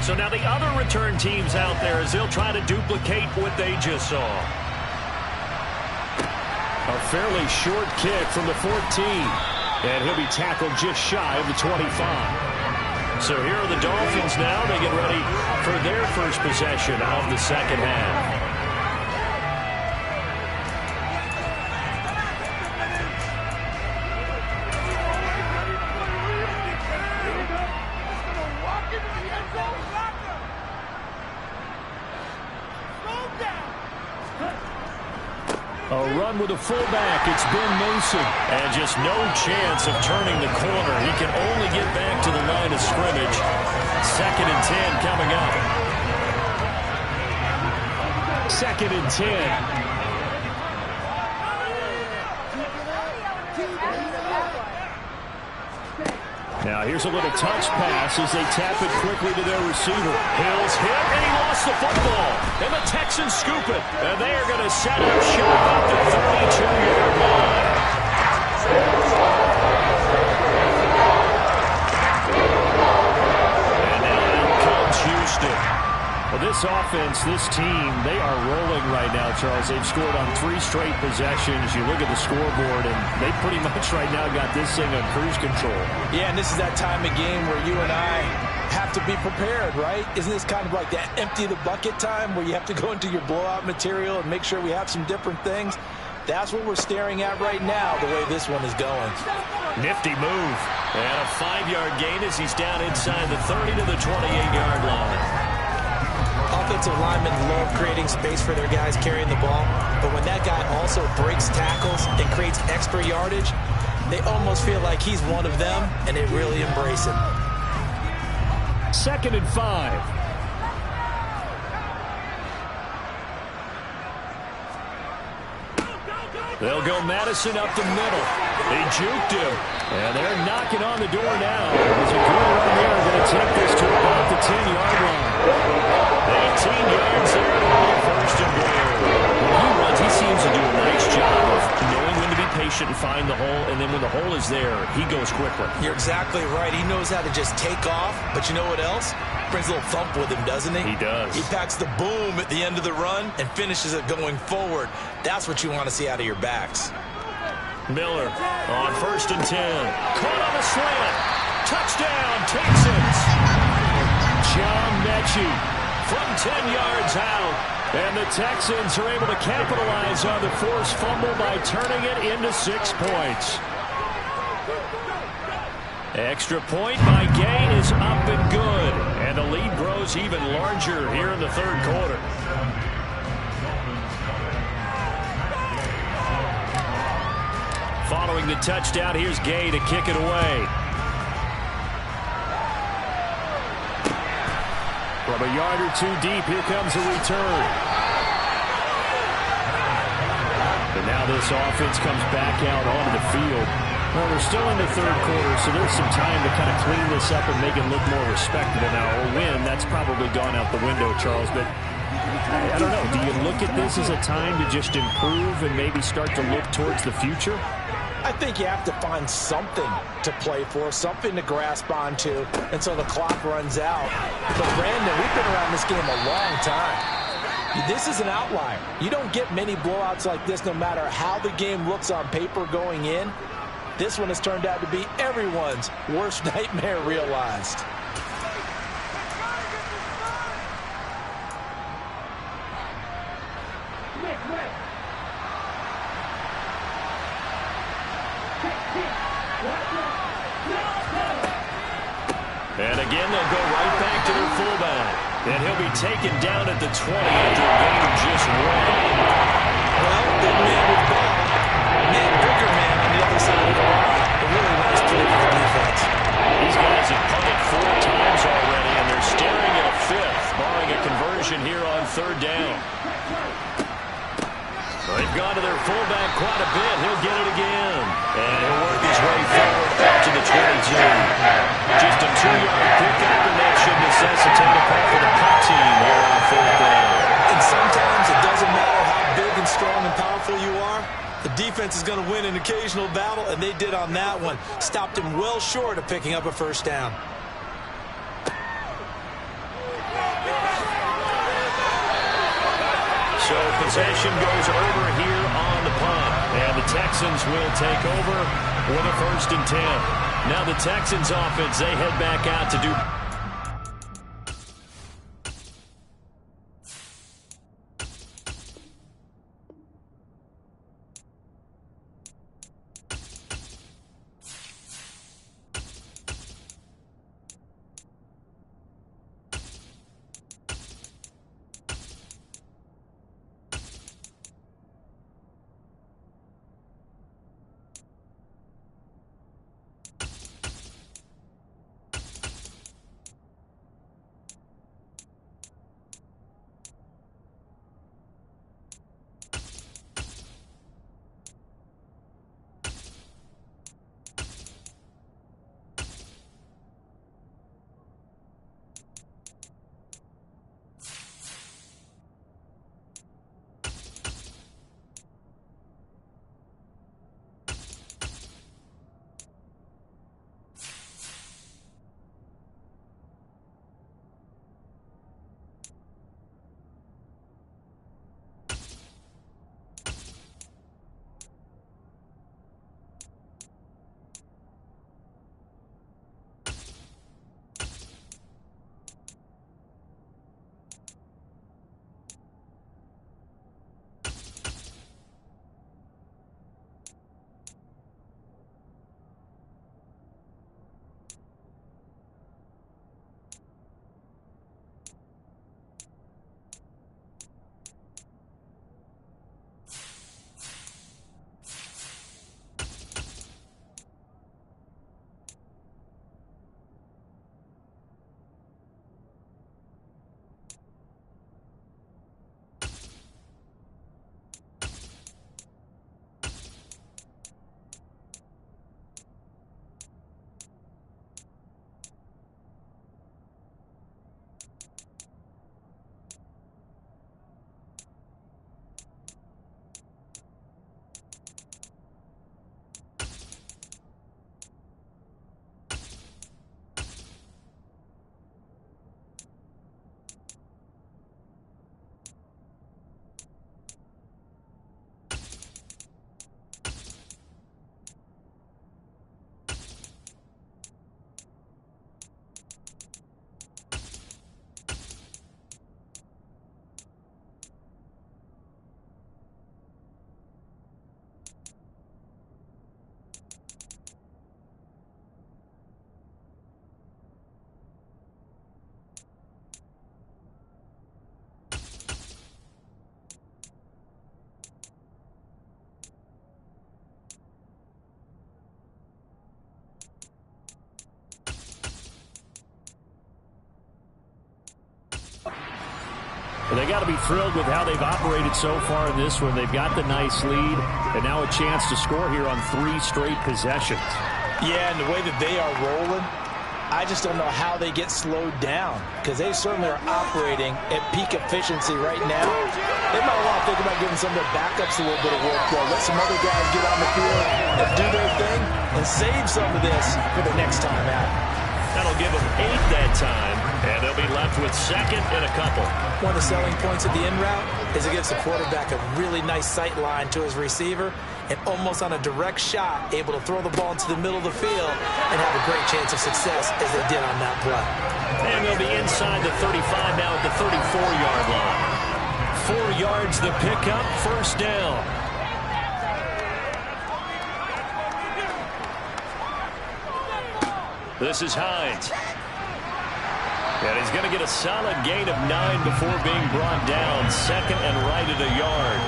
So now the other return teams out there as they'll try to duplicate what they just saw. A fairly short kick from the 14. And he'll be tackled just shy of the 25. So here are the Dolphins now. They get ready for their first possession of the second half. A run with a fullback. It's Ben Mason. And just no chance of turning the corner. He can only get back to the line of scrimmage. 2nd and 10 coming up. 2nd and 10. Now here's a little touch pass as they tap it quickly to their receiver. Hill's hit, and he lost the football. And the Texans scoop it. And they are going to set up shop at the 32-yard line. And now out comes Houston. Well, this offense, this team, they are rolling right now, Charles. They've scored on 3 straight possessions. You look at the scoreboard, and they pretty much right now got this thing on cruise control. Yeah, and this is that time of game where you and I have to be prepared, right? Isn't this kind of like that empty the bucket time where you have to go into your blowout material and make sure we have some different things? That's what we're staring at right now, the way this one is going. Nifty move. And a 5-yard gain as he's down inside the 30 to the 28-yard line. Offensive linemen love creating space for their guys carrying the ball, but when that guy also breaks tackles and creates extra yardage, they almost feel like he's one of them, and they really embrace it. 2nd and 5. They'll go Madison up the middle. They juked him, and they're knocking on the door now. There's a good run there. Going to take this to about the 10-yard line. 18 yards there to be 1st and goal. When he runs, he seems to do a nice job of knowing when to be patient and find the hole, and then when the hole is there, he goes quickly. You're exactly right. He knows how to just take off, but you know what else? Brings a little thump with him, doesn't he? He does. He packs the boom at the end of the run and finishes it going forward. That's what you want to see out of your backs. Miller on 1st and 10. Caught on a slant. Touchdown, Texans. John Mechie from 10 yards out. And the Texans are able to capitalize on the forced fumble by turning it into 6 points. Extra point by Gay is up and good. And the lead grows even larger here in the third quarter. Following the touchdown, here's Gay to kick it away. From a yard or 2 deep, here comes a return. And now this offense comes back out onto the field. Well, we're still in the third quarter, so there's some time to kind of clean this up and make it look more respectable. Now, a win, that's probably gone out the window, Charles, but I don't know. Do you look at this as a time to just improve and maybe start to look towards the future? I think you have to find something to play for, something to grasp onto until the clock runs out. But, Brandon, we've been around this game a long time. This is an outlier. You don't get many blowouts like this no matter how the game looks on paper going in. This one has turned out to be everyone's worst nightmare realized. And again, they'll go right back to their fullback. And he'll be taken down at the 20 after a gain of just 1. Well, big man with ball. Man, bigger man on the other side of the line. A really nice play for the defense. These guys have punted 4 times already, and they're staring at a 5th, barring a conversion here on 3rd down. They've gone to their fullback quite a bit. He'll get it again. And he'll work his way forward up to the 22. Just a 2-yard pickup, and that should necessitate a call for the punt team here on 4th down. And sometimes it doesn't matter how big and strong and powerful you are. The defense is going to win an occasional battle, and they did on that one. Stopped him well short of picking up a 1st down. So possession goes over here on the punt. And the Texans will take over with a 1st and 10. Now the Texans offense, they head back out to do... And they got to be thrilled with how they've operated so far in this one. They've got the nice lead, and now a chance to score here on 3 straight possessions. Yeah, and the way that they are rolling, I just don't know how they get slowed down, because they certainly are operating at peak efficiency right now. They might want to think about giving some of their backups a little bit of work, though. Let some other guys get on the field and do their thing and save some of this for the next time out. That'll give them 8 that time, and they'll be left with second and a couple. One of the selling points of the in route is it gives the quarterback a really nice sight line to his receiver, and almost on a direct shot, able to throw the ball into the middle of the field and have a great chance of success as they did on that play. And they'll be inside the 35 now at the 34-yard line. 4 yards the pickup, first down. This is Hines. And he's going to get a solid gain of 9 before being brought down. Second and right at a yard.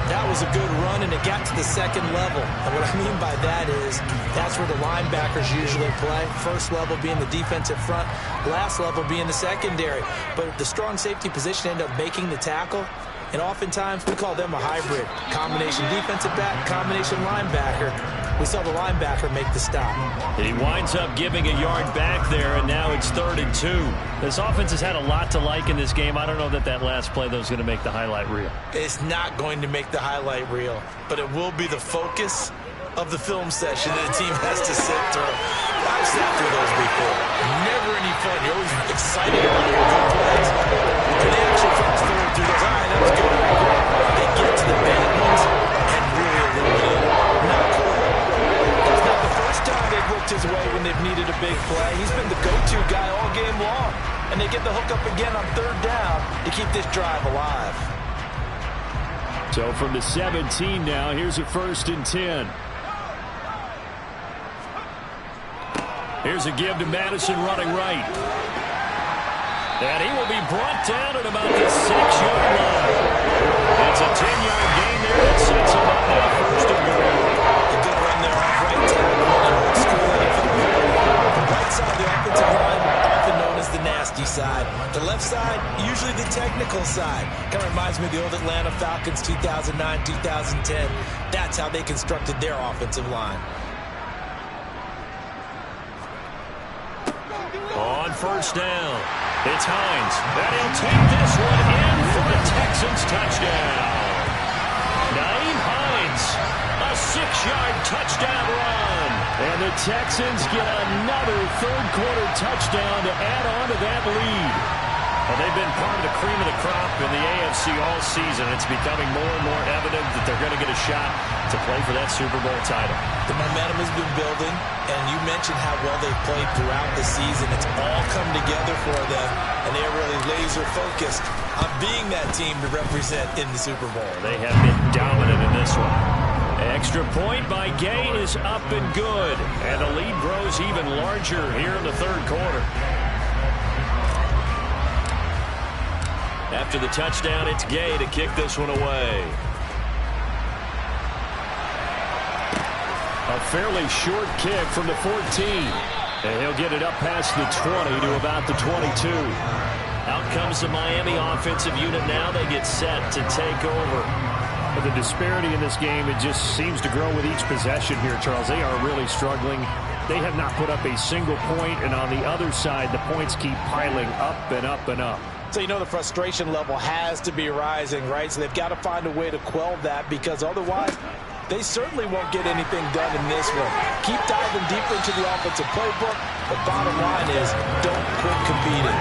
That was a good run, and it got to the second level. And what I mean by that is that's where the linebackers usually play. First level being the defensive front, last level being the secondary. But the strong safety position ended up making the tackle. And oftentimes we call them a hybrid. Combination defensive back, combination linebacker. We saw the linebacker make the stop. He winds up giving a yard back there, and now it's 3rd and 2. This offense has had a lot to like in this game. I don't know that last play, though, is going to make the highlight reel. It's not going to make the highlight reel, but it will be the focus of the film session that the team has to sit through. I've sat through those before. Never any fun. You're always excited about your good plays. And they actually fast forward through those. All right, that was good. They get to the bad ones and really illuminate it. Not cool. That's not the first time they've looked his way when they've needed a big play. He's been the go-to guy all game long. And they get the hook up again on 3rd down to keep this drive alive. So from the 17 now, here's a 1st and 10. Here's a give to Madison running right. And he will be brought down at about the 6-yard line. It's a 10-yard gain there that sets him up now, 1st and goal. A good run there off right tackle on an old school NFL. The right side of the offensive line, often known as the nasty side. The left side, usually the technical side. Kind of reminds me of the old Atlanta Falcons 2009, 2010. That's how they constructed their offensive line. On 1st down, it's Hines. And he'll take this one in for a Texans touchdown. Nyheim Hines, a 6-yard touchdown run. And the Texans get another 3rd-quarter touchdown to add on to that lead. Well, they've been part of the cream of the crop in the AFC all season. It's becoming more and more evident that they're going to get a shot to play for that Super Bowl title. The momentum has been building, and you mentioned how well they've played throughout the season. It's all come together for them, and they're really laser-focused on being that team to represent in the Super Bowl. They have been dominant in this one. Extra point by Gay is up and good, and the lead grows even larger here in the 3rd quarter. After the touchdown, it's Gay to kick this one away. A fairly short kick from the 14. And he'll get it up past the 20 to about the 22. Out comes the Miami offensive unit now. They get set to take over. But the disparity in this game, it just seems to grow with each possession here, Charles. They are really struggling. They have not put up a single point, and on the other side, the points keep piling up and up and up. So you know the frustration level has to be rising, right? So they've got to find a way to quell that, because otherwise they certainly won't get anything done in this one. Keep diving deeper into the offensive playbook. The bottom line is don't quit competing.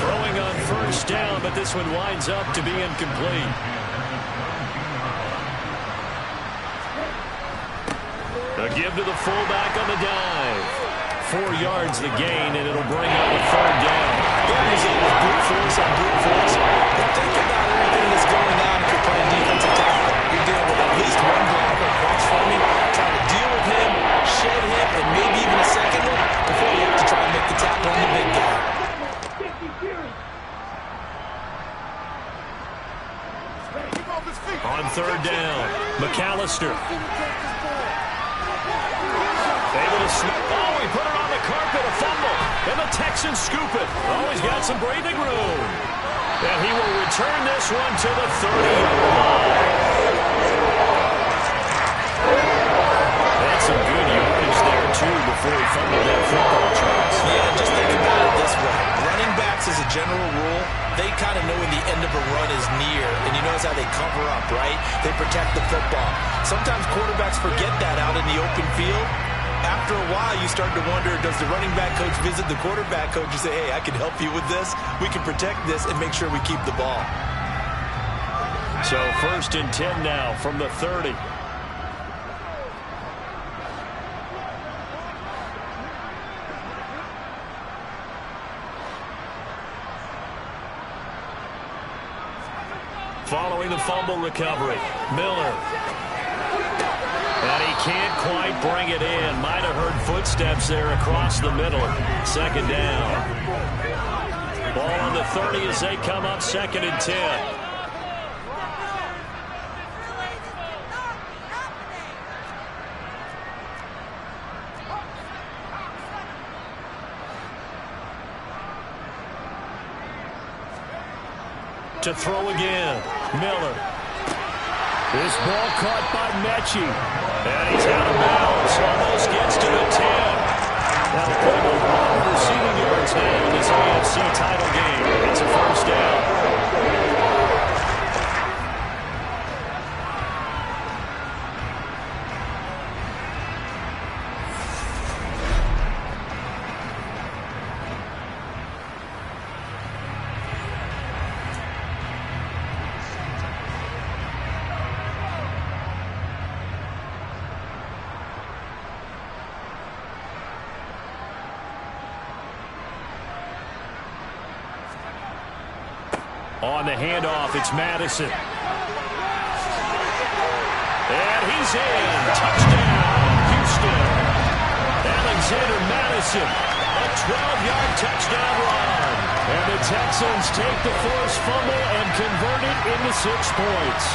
Throwing on 1st down, but this one winds up to be incomplete. A give to the fullback on the dive. 4 yards the gain, and it'll bring up a 3rd down. He's in with brute force on brute force. But think about everything that's going on if you're playing defensive tackle. You're dealing with at least one blocker across from you, trying to deal with him, shed him, and maybe even a second one before you have to try and make the tackle on the big guy. On 3rd down, McAllister. Able to snap. Oh, he put it on the carpet, a fumble. And the Texans scoop it. Oh, he's got some breathing room. And he will return this one to the 30-yard line. That's some good yardage there, too, before he fumbled that football, Charles. Yeah, just think about it this way. Running backs, as a general rule, they kind of know when the end of a run is near. And you notice how they cover up, right? They protect the football. Sometimes quarterbacks forget that out in the open field. After a while, you start to wonder, does the running back coach visit the quarterback coach and say, hey, I can help you with this. We can protect this and make sure we keep the ball. So 1st and 10 now from the 30. Following the fumble recovery, Miller. And he can't quite bring it in. Might have heard footsteps there across the middle. 2nd down. Ball on the 30 as they come up 2nd and 10. To throw again, Miller. This ball caught by Mechie. And he's out of bounds. Almost gets to the 10. That'll put him over receiving yards now in this AFC title game. It's a 1st down. On the handoff, it's Madison. And he's in. Touchdown, Houston. Alexander Madison, a 12-yard touchdown run. And the Texans take the forced fumble and convert it into 6 points.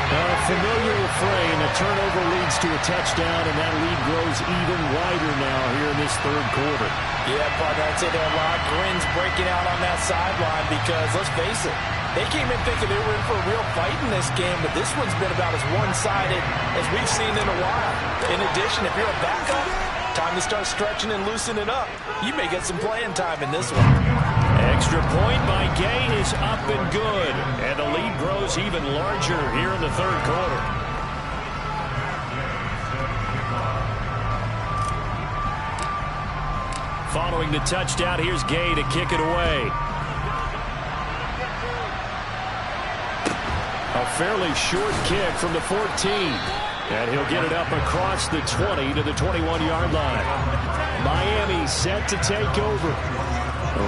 A familiar refrain, a turnover leads to a touchdown, and that lead grows even wider now here in this 3rd quarter. Yeah, partner, I'd say there are a lot of grins breaking out on that sideline because, let's face it, they came in thinking they were in for a real fight in this game, but this one's been about as one-sided as we've seen in a while. In addition, if you're a backup, time to start stretching and loosening up. You may get some playing time in this one. Extra point by Gay is up and good, and the lead grows even larger here in the 3rd quarter. Following the touchdown, here's Gay to kick it away. A fairly short kick from the 14. And he'll get it up across the 20 to the 21-yard line. Miami set to take over.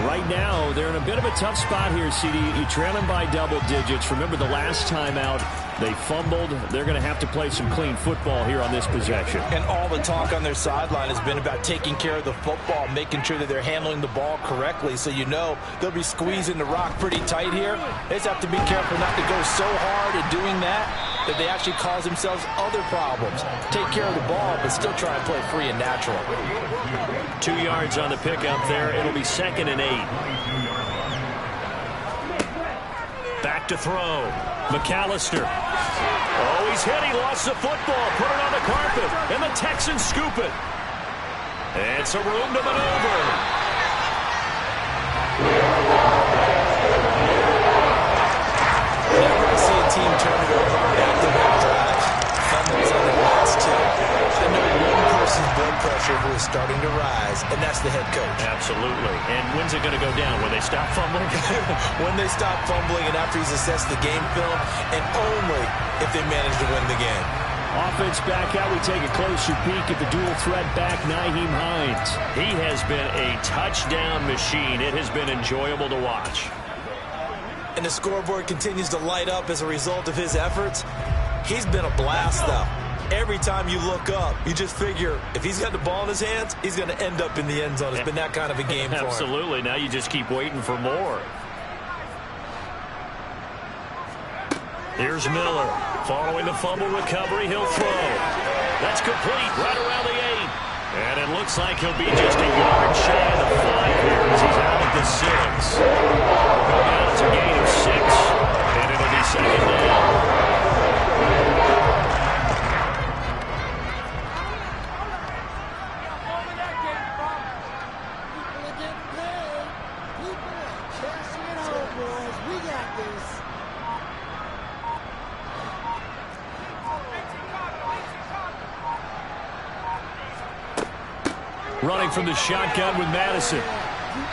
Right now, they're in a bit of a tough spot here, CD. You trail them by double digits. Remember the last time out, they fumbled. They're going to have to play some clean football here on this possession. And all the talk on their sideline has been about taking care of the football, making sure that they're handling the ball correctly. So you know they'll be squeezing the rock pretty tight here. They just have to be careful not to go so hard at doing that they actually cause themselves other problems. Take care of the ball, but still try and play free and natural. 2 yards on the pickup there. It'll be 2nd and 8. Back to throw. McAllister. Oh, he's hit. He lost the football. Put it on the carpet. And the Texans scoop it. It's a room to maneuver. Whenever I see a team turn it over on back-to-back drives, fumbles on the last 2, I know one person's blood pressure who is starting to rise, and that's the head coach. Absolutely. And when's it going to go down? When they stop fumbling? When they stop fumbling and after he's assessed the game film, and only if they manage to win the game. Offense back out. We take a closer peek at the dual threat back, Nyheim Hines. He has been a touchdown machine. It has been enjoyable to watch. And the scoreboard continues to light up as a result of his efforts. He's been a blast, though. Every time you look up, you just figure if he's got the ball in his hands, he's going to end up in the end zone. It's been that kind of a game for him. Absolutely. Now you just keep waiting for more. Here's Miller. Following the fumble recovery, he'll throw. That's complete right around the 8. And it looks like he'll be just a yard shy of the 5 here as he's out at the 6. We'll go down to a gain of 6. And it'll be 2nd down. running from the shotgun with Madison.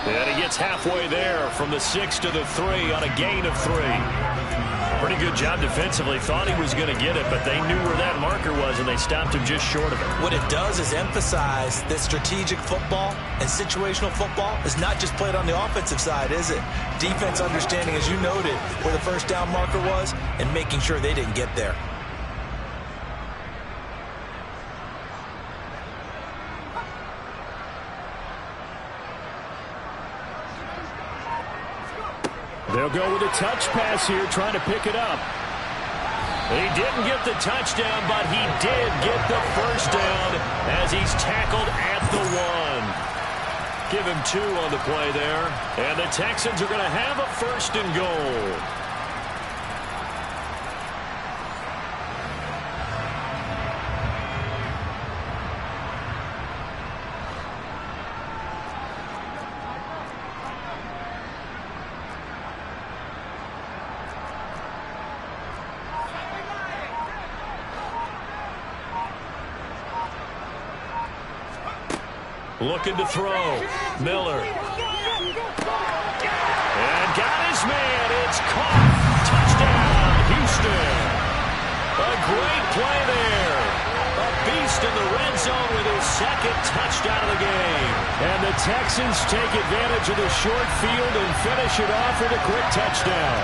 And he gets halfway there from the 6 to the 3 on a gain of 3. Pretty good job defensively. Thought he was going to get it, but they knew where that marker was, and they stopped him just short of it. What it does is emphasize that strategic football and situational football is not just played on the offensive side, is it? Defense understanding, as you noted, where the first down marker was and making sure they didn't get there. They'll go with a touch pass here, trying to pick it up. He didn't get the touchdown, but he did get the first down as he's tackled at the 1. Give him 2 on the play there. And the Texans are going to have a 1st and goal. Looking to throw. Miller. And got his man. It's caught. Touchdown, Houston. A great play there. A beast in the red zone with his 2nd touchdown of the game. And the Texans take advantage of the short field and finish it off with a quick touchdown.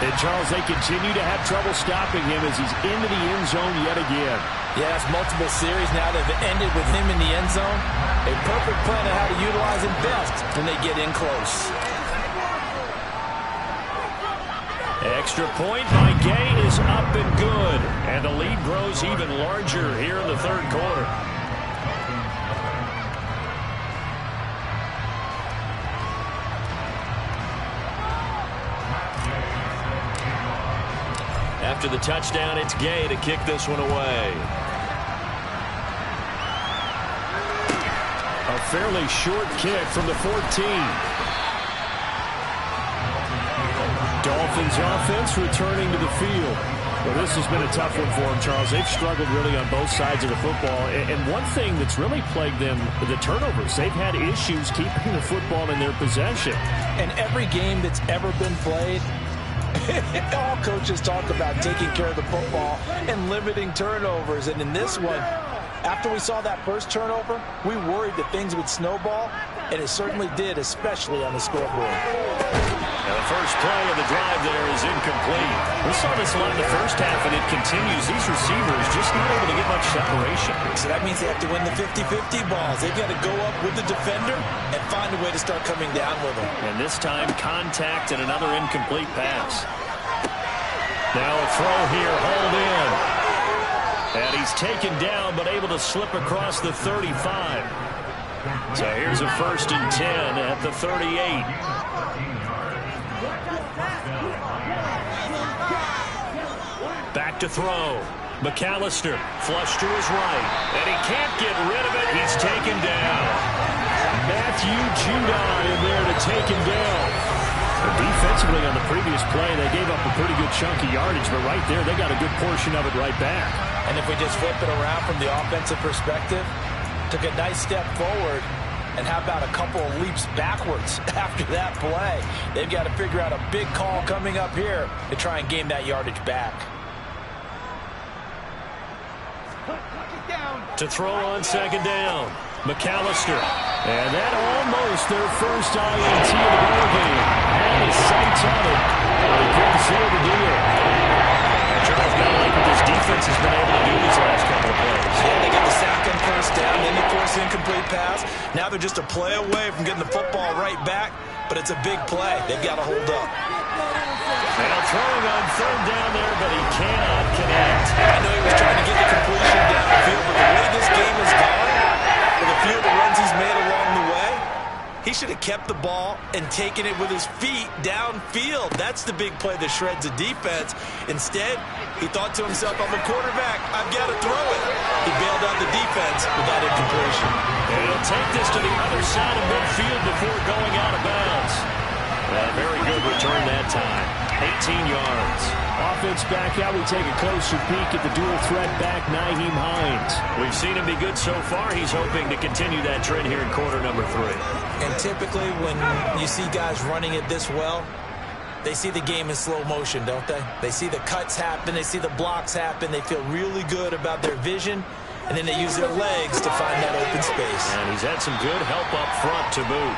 And, Charles, they continue to have trouble stopping him as he's into the end zone yet again. Yeah, it's multiple series now that have ended with him in the end zone. A perfect plan on how to utilize him best when they get in close. Extra point by Gay is up and good. And the lead grows even larger here in the 3rd quarter. After the touchdown, it's Gay to kick this one away. A fairly short kick from the 14. Dolphins offense returning to the field. Well, this has been a tough one for them, Charles. They've struggled really on both sides of the football. And one thing that's really plagued them, the turnovers. They've had issues keeping the football in their possession. And every game that's ever been played, all coaches talk about taking care of the football and limiting turnovers. And in this one, after we saw that first turnover, we worried that things would snowball, and it certainly did, especially on the scoreboard. And the first play of the drive there is incomplete. We saw this a lot in the first half, and it continues. These receivers just not able to get much separation. So that means they have to win the 50-50 balls. They've got to go up with the defender and find a way to start coming down with them. And this time, contact and another incomplete pass. Now a throw here, hauled in. And he's taken down, but able to slip across the 35. So here's a 1st and 10 at the 38. Back to throw. McAllister, flush to his right. And he can't get rid of it. He's taken down. Matthew Judon in there to take him down. Defensively on the previous play, they gave up a pretty good chunk of yardage, but right there, they got a good portion of it right back. And if we just flip it around from the offensive perspective, took a nice step forward, and how about a couple of leaps backwards after that play? They've got to figure out a big call coming up here to try and gain that yardage back. To throw on 2nd down, McAllister. And that almost their first INT of the ball game. And his sights on it. He couldn't seal the deal. And Charles, got to like what this defense has been able to do these last couple of plays. Yeah, they get the sack on first down, then they force the incomplete pass. Now they're just a play away from getting the football right back, but it's a big play. They've got to hold up. Now throwing on 3rd down there, but he cannot connect. I know he was trying to get the completion downfield, but the way this game has gone, with a few of the runs he's made along the way, he should have kept the ball and taken it with his feet downfield. That's the big play that shreds a defense. Instead, he thought to himself, I'm a quarterback, I've got to throw it. He bailed out the defense with that incompletion. And he'll take this to the other side of midfield before going out of bounds. A very good return that time. 18 yards. Offense back out. We take a closer peek at the dual threat back, Nyheim Hines. We've seen him be good so far. He's hoping to continue that trend here in quarter number 3. And typically when you see guys running it this well, they see the game in slow motion, don't they? They see the cuts happen. They see the blocks happen. They feel really good about their vision. And then they use their legs to find that open space. And he's had some good help up front to boot.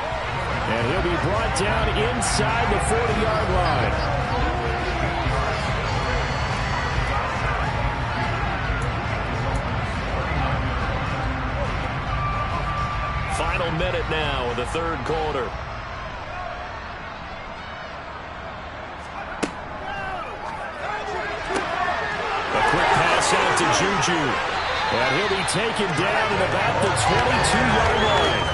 And he'll be brought down inside the 40-yard line. Final minute now of the third quarter. A quick pass out to Juju. And he'll be taken down at about the 22-yard line.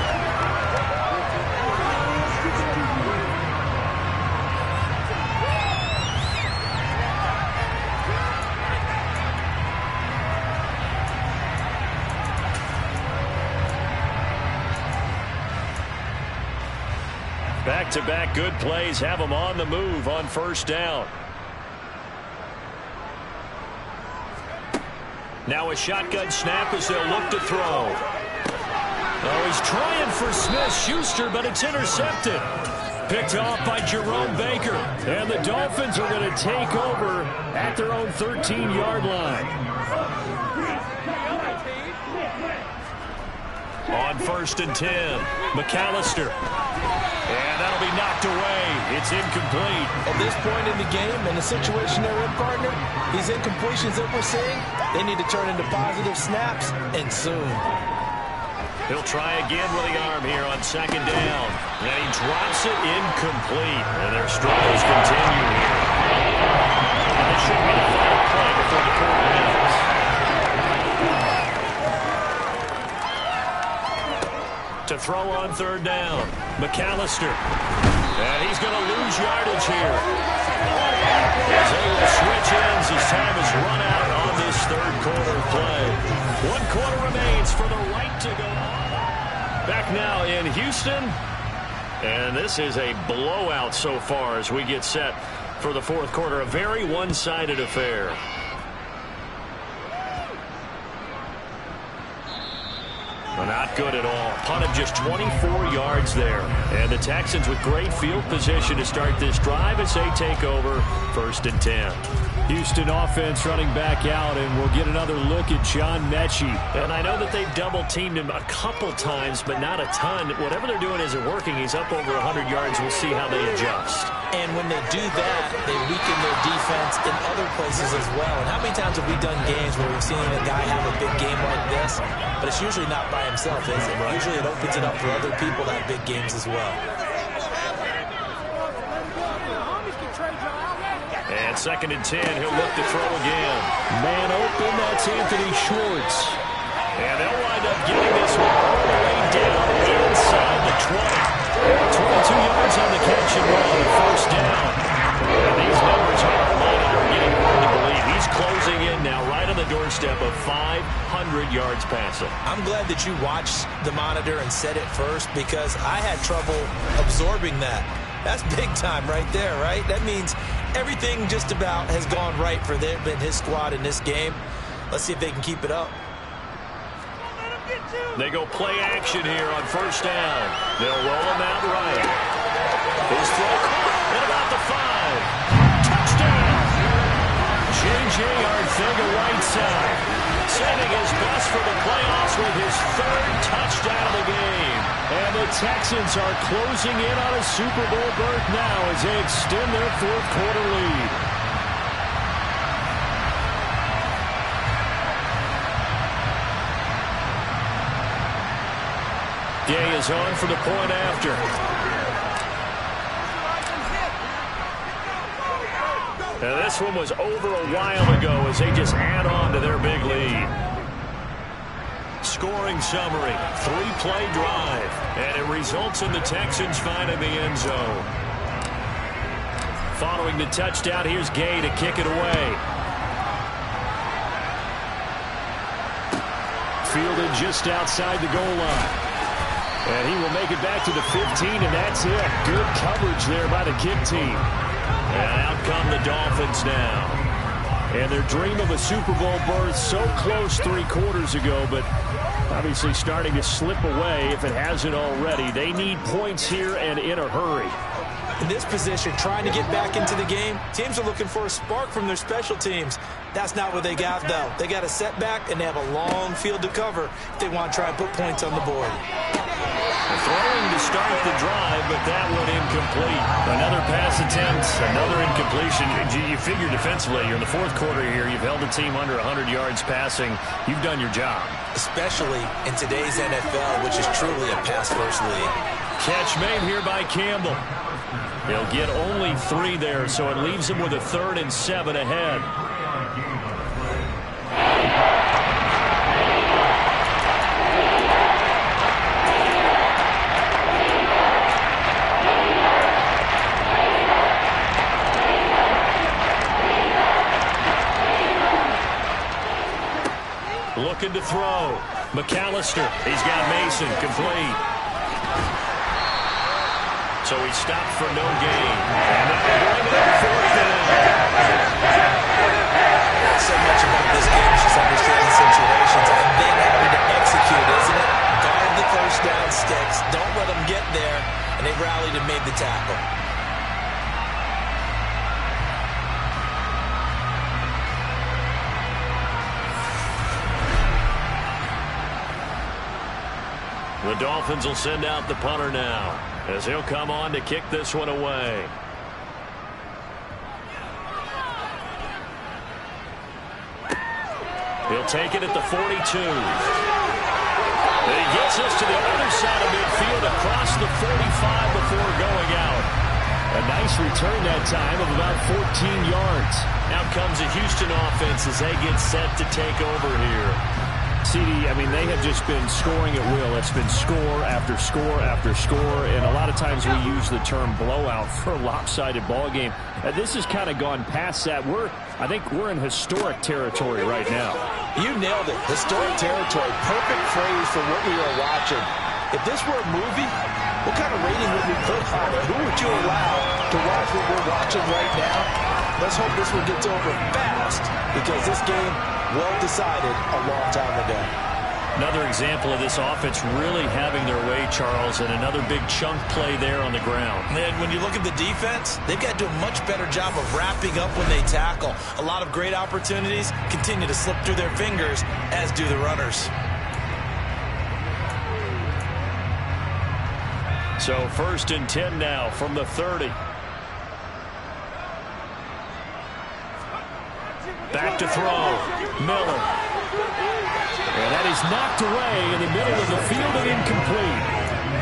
Back-to-back good plays have them on the move on first down. Now a shotgun snap as they'll look to throw. Oh, he's trying for Smith-Schuster, but it's intercepted. Picked off by Jerome Baker. And the Dolphins are going to take over at their own 13-yard line. On 1st and 10, McAllister. And that'll be knocked away. It's incomplete. At this point in the game and the situation they're in, partner, these incompletions that we're seeing, they need to turn into positive snaps, and soon. He'll try again with the arm here on 2nd down. And he drops it incomplete. And their struggles continue here. And this should be the final play before the quarter ends. To throw on 3rd down, McAllister. And he's going to lose yardage here. As they will switch ends as time has run out on this 3rd quarter play. 1 quarter remains for the right to go on. Back now in Houston. And this is a blowout so far as we get set for the 4th quarter. A very one-sided affair. Not good at all. Punted just 24 yards there. And the Texans with great field position to start this drive as they take over 1st and 10. Houston offense running back out, and we'll get another look at John Mechie. And I know that they've double-teamed him a couple times, but not a ton. Whatever they're doing isn't working. He's up over 100 yards. We'll see how they adjust. And when they do that, they weaken their defense in other places as well. And how many times have we done games where we've seen a guy have a big game like this, but it's usually not by himself, is it? Right. Usually it opens it up for other people to have big games as well. And 2nd and 10, he'll look to throw again. Man open, that's Anthony Schwartz. And they'll wind up getting this one all the way down inside the 20. 22 yards on the catch and run, 1st down. And these numbers are getting hard to believe. He's closing in now right on the doorstep of 500 yards passing. I'm glad that you watched the monitor and said it first, because I had trouble absorbing that. That's big time right there, right? That means everything just about has gone right for his squad in this game. Let's see if they can keep it up. They go play action here on 1st down. They'll roll him out right. His throw caught at about the 5. Touchdown! J.J. Arcega-Whiteside saving his best for the playoffs with his 3rd touchdown of the game. And the Texans are closing in on a Super Bowl berth now as they extend their 4th quarter lead. Gay is on for the point after. And this one was over a while ago as they just add on to their big lead. Scoring summary, 3-play drive, and it results in the Texans finding the end zone. Following the touchdown, here's Gay to kick it away. Fielded just outside the goal line. And he will make it back to the 15, and that's it. Good coverage there by the kick team. And out come the Dolphins now. And their dream of a Super Bowl berth so close 3 quarters ago, but obviously starting to slip away if it hasn't already. They need points here and in a hurry. In this position, trying to get back into the game, teams are looking for a spark from their special teams. That's not what they got, though. They got a setback, and they have a long field to cover if they want to try and put points on the board. Throwing to start the drive, but that one incomplete. Another pass attempt, another incompletion. You figure defensively, you're in the 4th quarter here. You've held the team under 100 yards passing. You've done your job. Especially in today's NFL, which is truly a pass-first league. Catch made here by Campbell. He'll get only 3 there, so it leaves him with a 3rd and 7 ahead. Looking to throw. McAllister. He's got Mason. Complete. So he stopped for no gain. And now they're going to 4th down. So much about this game is just understanding situations and then having to execute, isn't it? Guard the first down sticks. Don't let them get there. And they rallied and made the tackle. The Dolphins will send out the punter now, as he'll come on to kick this one away. He'll take it at the 42. And he gets us to the other side of midfield across the 45 before going out. A nice return that time of about 14 yards. Out comes the Houston offense as they get set to take over here. CD, I mean, they have just been scoring at will. It's been score after score after score, and a lot of times we use the term blowout for a lopsided ball game. This has kind of gone past that. I think we're in historic territory right now. You nailed it. Historic territory. Perfect phrase for what we are watching. If this were a movie, what kind of rating would we put on it? Who would you allow to watch what we're watching right now? Let's hope this one gets over fast, because this game, well decided a long time ago. Another example of this offense really having their way, Charles, and another big chunk play there on the ground. And when you look at the defense, they've got to do a much better job of wrapping up when they tackle. A lot of great opportunities continue to slip through their fingers, as do the runners. So 1st and 10 now from the 30. Back to throw. Miller. And that is knocked away in the middle of the field and incomplete.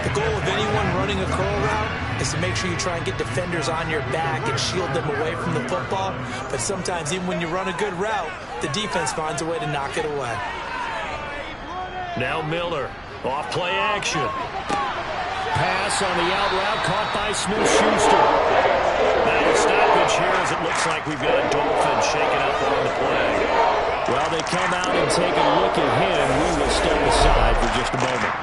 The goal of anyone running a curl route is to make sure you try and get defenders on your back and shield them away from the football. But sometimes even when you run a good route, the defense finds a way to knock it away. Now Miller. Off play action. Pass on the out route caught by Smith-Schuster. Now a stoppage here as it looks like we've got a Dolphin shaken up on the play. While they come out and take a look at him, we will step aside for just a moment.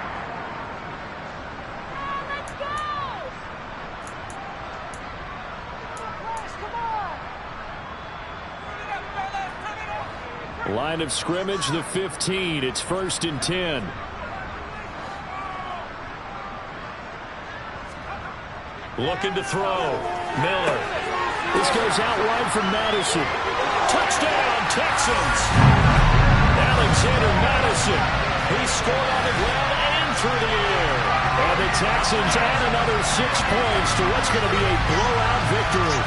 Line of scrimmage, the 15. It's 1st and 10. Looking to throw. Miller. This goes out wide from Madison. Touchdown, Texans. Alexander Madison. He scored on the ground and through the air. And the Texans add another 6 points to what's going to be a blowout victory.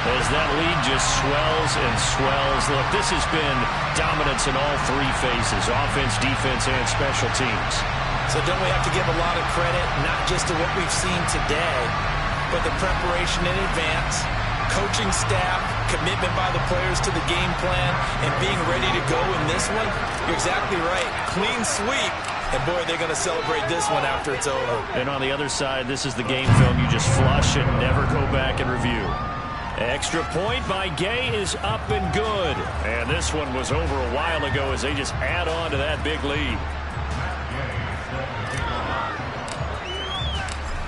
As that lead just swells and swells. Look, this has been dominance in all 3 phases. Offense, defense, and special teams. So don't we have to give a lot of credit, not just to what we've seen today, but the preparation in advance, coaching staff, commitment by the players to the game plan, and being ready to go in this one? You're exactly right. Clean sweep. And, boy, they're going to celebrate this one after it's over. And on the other side, this is the game film you just flush and never go back and review. Extra point by Gay is up and good. And this one was over a while ago as they just add on to that big lead.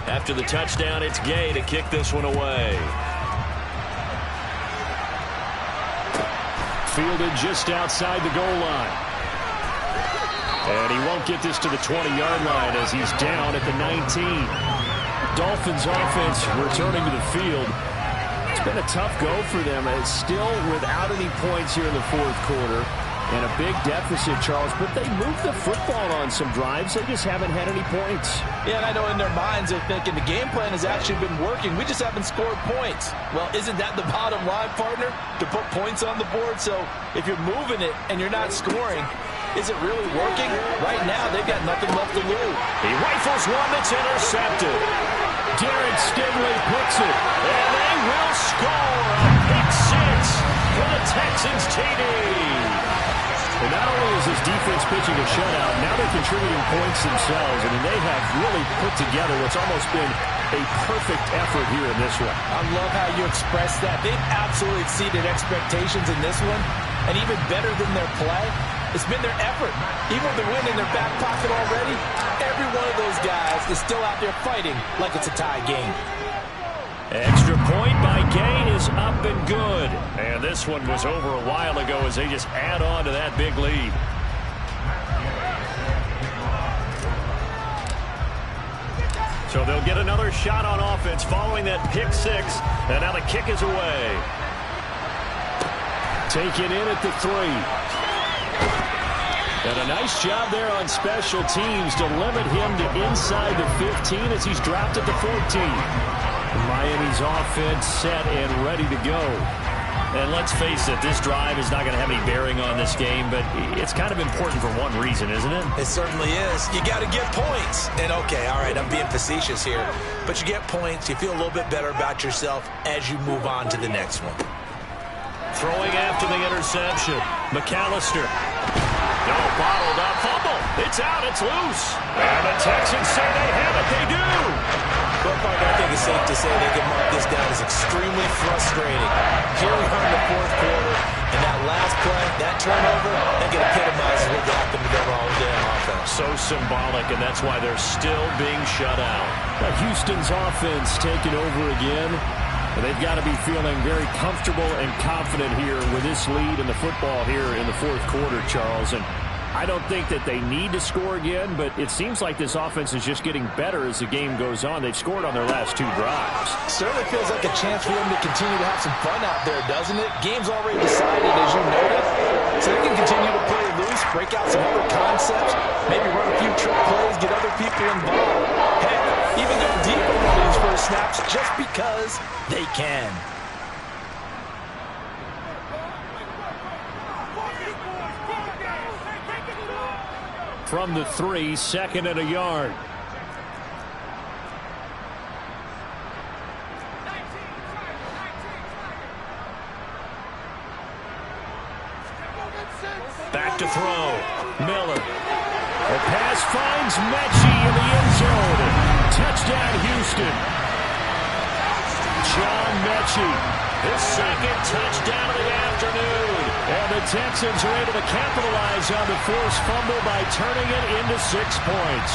After the touchdown, it's Gay to kick this one away. Fielded just outside the goal line. And he won't get this to the 20-yard line as he's down at the 19. Dolphins offense returning to the field. It's been a tough go for them. It's still without any points here in the fourth quarter. And a big deficit, Charles, but they moved the football on some drives. They just haven't had any points. Yeah, and I know in their minds they're thinking the game plan has actually been working. We just haven't scored points. Well, isn't that the bottom line, partner? To put points on the board? So if you're moving it and you're not scoring, is it really working? Right now, they've got nothing left to lose. He rifles one that's intercepted. Darren Stingley puts it. And they will score a pick six for the Texans TD. And not only is this defense pitching a shutout, now they're contributing points themselves. I mean, they have really put together what's almost been a perfect effort here in this one. I love how you express that. They've absolutely exceeded expectations in this one. And even better than their play, it's been their effort. Even with the win in their back pocket already, every one of those guys is still out there fighting like it's a tie game. Extra point by Gay is up and good. And this one was over a while ago as they just add on to that big lead. So they'll get another shot on offense following that pick six. And now the kick is away. Taken in at the 3. And a nice job there on special teams to limit him to inside the 15 as he's dropped at the 14. Miami's offense set and ready to go. And let's face it, this drive is not going to have any bearing on this game, but it's kind of important for one reason, isn't it? It certainly is. You got to get points. And okay, all right, I'm being facetious here, but you get points, you feel a little bit better about yourself as you move on to the next one. Throwing after the interception, McAllister. No, bottled up, fumble. It's out, it's loose. And the Texans say they have it, they do. But I think it's safe to say they can mark this down as extremely frustrating. Here we are in the fourth quarter, and that last play, that turnover, that can epitomize what happened to them all day on offense. So symbolic, and that's why they're still being shut out. Houston's offense taking over again. And they've got to be feeling very comfortable and confident here with this lead in the football here in the fourth quarter, Charles. And I don't think that they need to score again, but it seems like this offense is just getting better as the game goes on. They've scored on their last 2 drives. Certainly feels like a chance for them to continue to have some fun out there, doesn't it? Game's already decided, as you noted. So they can continue to play loose, break out some other concepts, maybe run a few trick plays, get other people involved. Heck, even go deep on one of these first snaps just because they can. From the 3, 2nd and a yard. Back to throw. Miller. The pass finds Mechie in the end zone. Touchdown, Houston. John Mechie. His second touchdown of the afternoon. And the Texans are able to capitalize on the forced fumble by turning it into 6 points.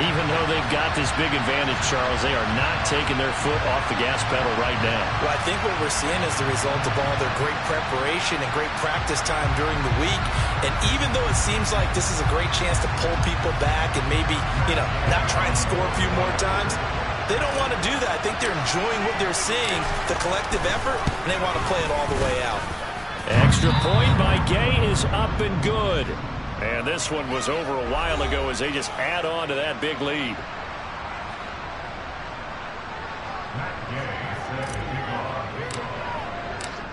Even though they've got this big advantage, Charles, they are not taking their foot off the gas pedal right now. Well, I think what we're seeing is the result of all their great preparation and great practice time during the week. And even though it seems like this is a great chance to pull people back and maybe, not try and score a few more times, they don't want to do that. I think they're enjoying what they're seeing, the collective effort, and they want to play it all the way out. Extra point by Gay is up and good. And this one was over a while ago as they just add on to that big lead.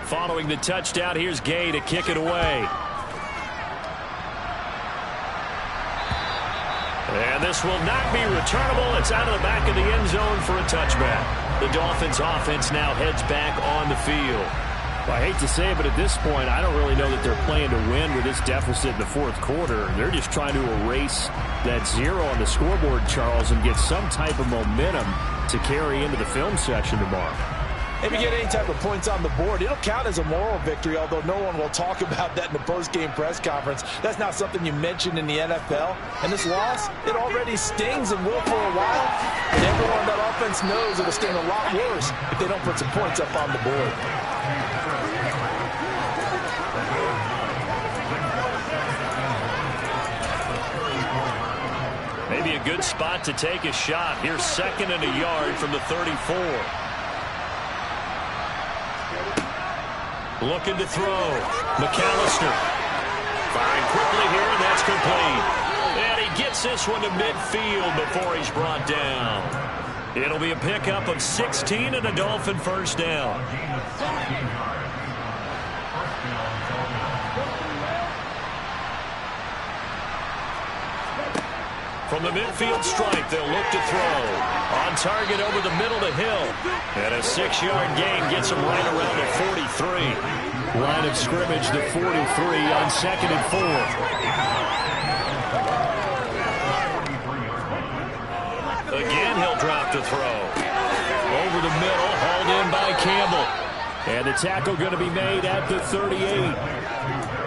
Following the touchdown, here's Gay to kick it away. And this will not be returnable. It's out of the back of the end zone for a touchback. The Dolphins offense now heads back on the field. Well, I hate to say it, but at this point, I don't really know that they're playing to win with this deficit in the fourth quarter. They're just trying to erase that 0 on the scoreboard, Charles, and get some type of momentum to carry into the film section tomorrow. If you get any type of points on the board, it'll count as a moral victory, although no one will talk about that in the post-game press conference. That's not something you mentioned in the NFL. And this loss, it already stings and will for a while. But everyone on that offense knows it'll sting a lot worse if they don't put some points up on the board. Maybe a good spot to take a shot. Here's 2nd and a yard from the 34. Looking to throw. McAllister. Firing quickly here, and that's complete. And he gets this one to midfield before he's brought down. It'll be a pickup of 16 and a Dolphin first down. From the midfield stripe, they'll look to throw. On target over the middle to Hill. And a 6-yard gain gets him right around the 43. Line of scrimmage to 43 on 2nd and 4. Again, he'll drop to throw. Over the middle, hauled in by Campbell. And the tackle going to be made at the 38.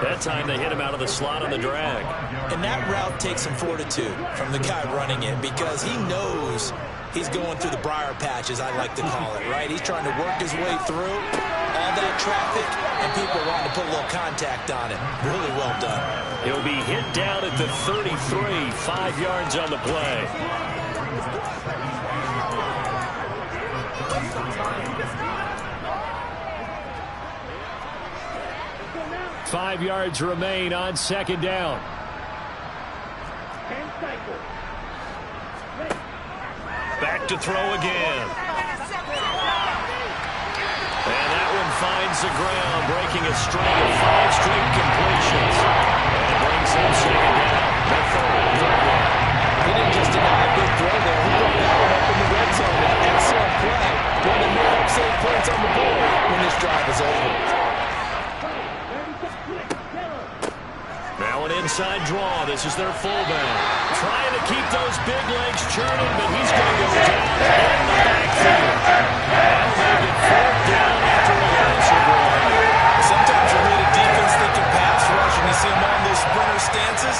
That time they hit him out of the slot on the drag. And that route takes some fortitude from the guy running it because he knows he's going through the briar patch, as I like to call it, right? He's trying to work his way through all that traffic and people wanting to put a little contact on it. Really well done. He'll be hit down at the 33, 5 yards on the play. Five yards remain on 2nd down. Back to throw again. And that one finds the ground, breaking a string of 5 straight completions. And it brings him 2nd down. The third down. He didn't just deny a big throw there. He brought that one up in the red zone. An excellent play. One that may help save points on the board when this drive is over. Now an inside draw. This is their fullback. Trying to keep those big legs churning, but he's going to go down in the backfield. Now they get 4th down after a loss of 1. Sometimes you read a defense thinking pass rush, and you see them on those sprinter stances.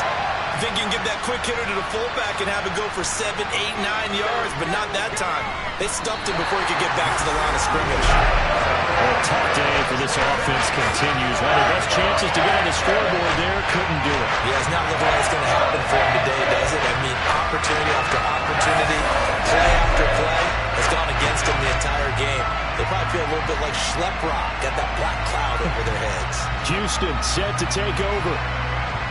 Think you can give that quick hitter to the fullback and have it go for 7, 8, 9 yards, but not that time. They stuffed him before he could get back to the line of scrimmage. A tough day for this offense continues. One of the best chances to get on the scoreboard there, couldn't do it. Yeah, it's not looking like it's going to happen for him today, does it? I mean, opportunity after opportunity, play after play has gone against them the entire game. They probably feel a little bit like Schlep Rock, got that black cloud over their heads. Houston set to take over.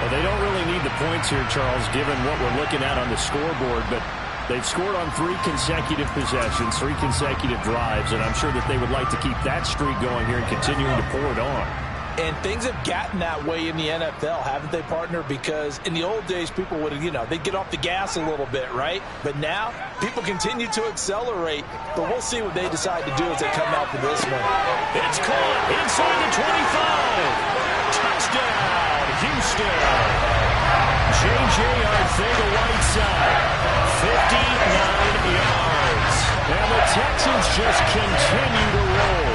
Well, they don't really need the points here, Charles, given what we're looking at on the scoreboard, but they've scored on 3 consecutive possessions, 3 consecutive drives, and I'm sure that they would like to keep that streak going here and continuing to pour it on. And things have gotten that way in the NFL, haven't they, partner? Because in the old days, people would, they'd get off the gas a little bit, right? But now, people continue to accelerate. But we'll see what they decide to do as they come out for this one. It's caught inside the 25. Touchdown, Houston. J.J. Arcega-Whiteside, 59 yards. And the Texans just continue to roll.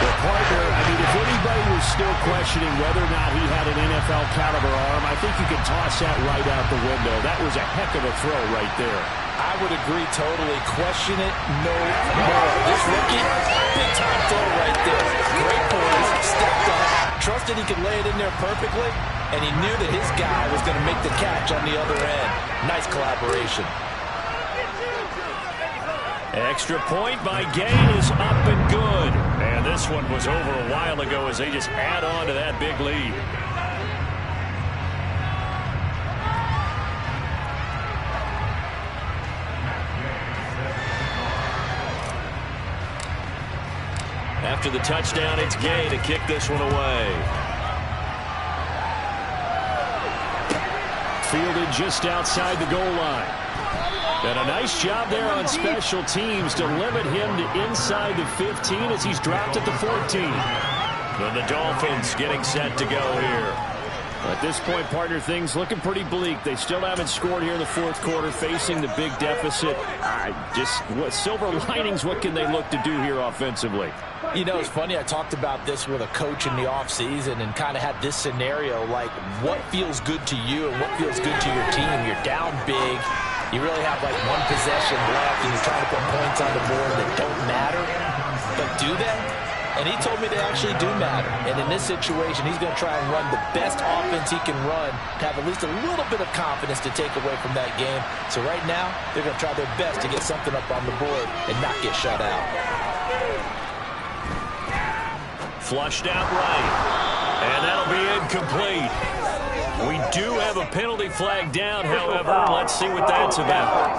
The partner, I mean, if anybody was still questioning whether or not he had an NFL caliber arm, I think you can toss that right out the window. That was a heck of a throw right there. I would agree totally. Question it no more. This rookie, big time throw right there. Great poise, stepped up, trusted he could lay it in there perfectly, and he knew that his guy was going to make the catch on the other end. Nice collaboration. Extra point by Gain is up and good. And this one was over a while ago as they just add on to that big lead. After the touchdown, it's Gay to kick this one away. Fielded just outside the goal line. And a nice job there on special teams to limit him to inside the 15 as he's dropped at the 14. And the Dolphins getting set to go here. At this point, partner, things looking pretty bleak. They still haven't scored here in the fourth quarter, facing the big deficit. What silver linings, what can they look to do here offensively? You know, it's funny, I talked about this with a coach in the offseason and kind of had this scenario, like what feels good to you and what feels good to your team. You're down big. You really have like one possession left, and you're trying to put points on the board that don't matter. But do they? And he told me they actually do matter. And in this situation, he's going to try and run the best offense he can run to have at least a little bit of confidence to take away from that game. So right now, they're going to try their best to get something up on the board and not get shut out. Flushed out right. And that'll be incomplete. We do have a penalty flag down, however. Let's see what that's about.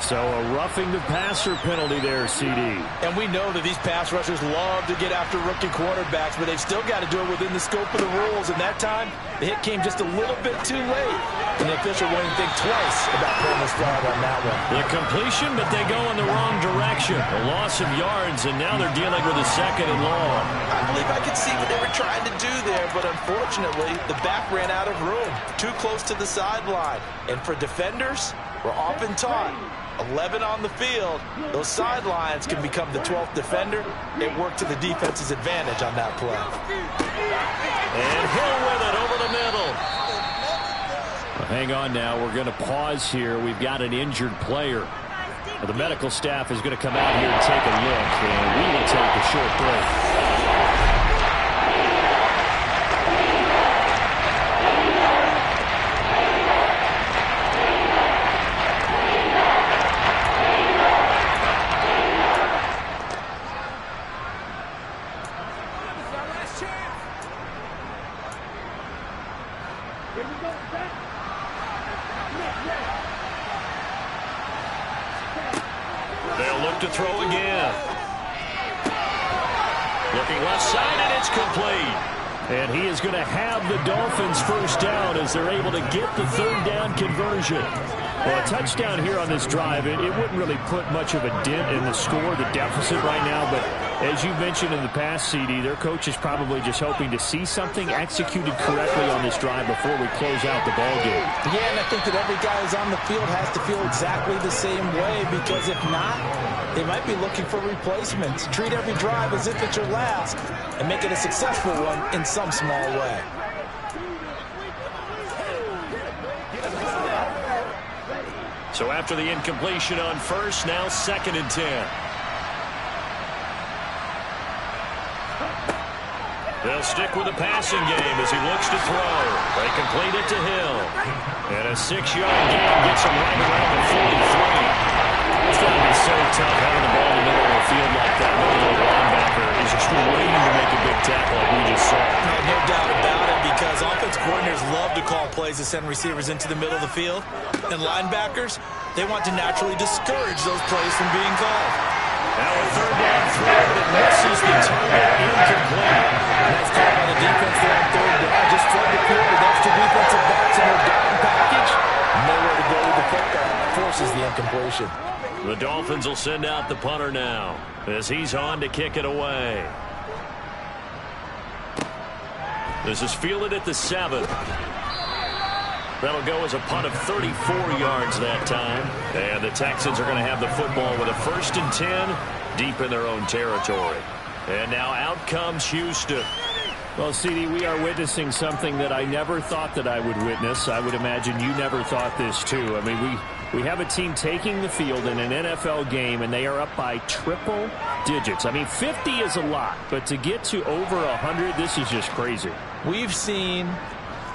So a roughing the passer penalty there, CD. And we know that these pass rushers love to get after rookie quarterbacks, but they've still got to do it within the scope of the rules. And that time, the hit came just a little bit too late. And the official won't even think twice about pulling this flag on that one. The completion, but they go in the wrong direction. A loss of yards, and now they're dealing with a second and long. I believe I could see what they were trying to do there, but unfortunately, the back ran out of room. Too close to the sideline. And for defenders, we're often taught 11 on the field, those sidelines can become the 12th defender. It worked to the defense's advantage on that play. And Hill with it over the middle. Well, hang on now. We're going to pause here. We've got an injured player. Well, the medical staff is going to come out here and take a look, and we will take a short break. They'll look to throw again. Looking left side, and it's complete. And he is going to have the Dolphins first down as they're able to get the third down conversion. Well, a touchdown here on this drive, it wouldn't really put much of a dent in the score, the deficit right now. But as you mentioned in the past, CD, their coach is probably just hoping to see something executed correctly on this drive before we close out the ball game. Yeah, and I think that every guy who's on the field has to feel exactly the same way, because if not, they might be looking for replacements. Treat every drive as if it's your last and make it a successful one in some small way. So after the incompletion on first, now 2nd and 10. They'll stick with the passing game as he looks to throw. They complete it to Hill. And a 6-yard gain gets him right around the 43. It's got to be so tough having the ball in the middle of the field like that. The linebacker is just waiting to make a big tackle like we just saw. No doubt about it, because offense coordinators love to call plays to send receivers into the middle of the field. And linebackers, they want to naturally discourage those plays from being called. Now a third down throw, but it misses the target, incomplete. Nice call by the defense there on third down. Just flood the field with extra defensive backs in their down package. Nowhere to go with the football. Forces the incompletion. The Dolphins will send out the punter now as he's on to kick it away. This is fielded at the 7. That'll go as a punt of 34 yards that time. And the Texans are going to have the football with a 1st and 10 deep in their own territory. And now out comes Houston. Well, CD, we are witnessing something that I never thought that I would witness. I would imagine you never thought this too. I mean, we have a team taking the field in an NFL game, and they are up by triple digits. I mean, 50 is a lot, but to get to over 100, this is just crazy. We've seen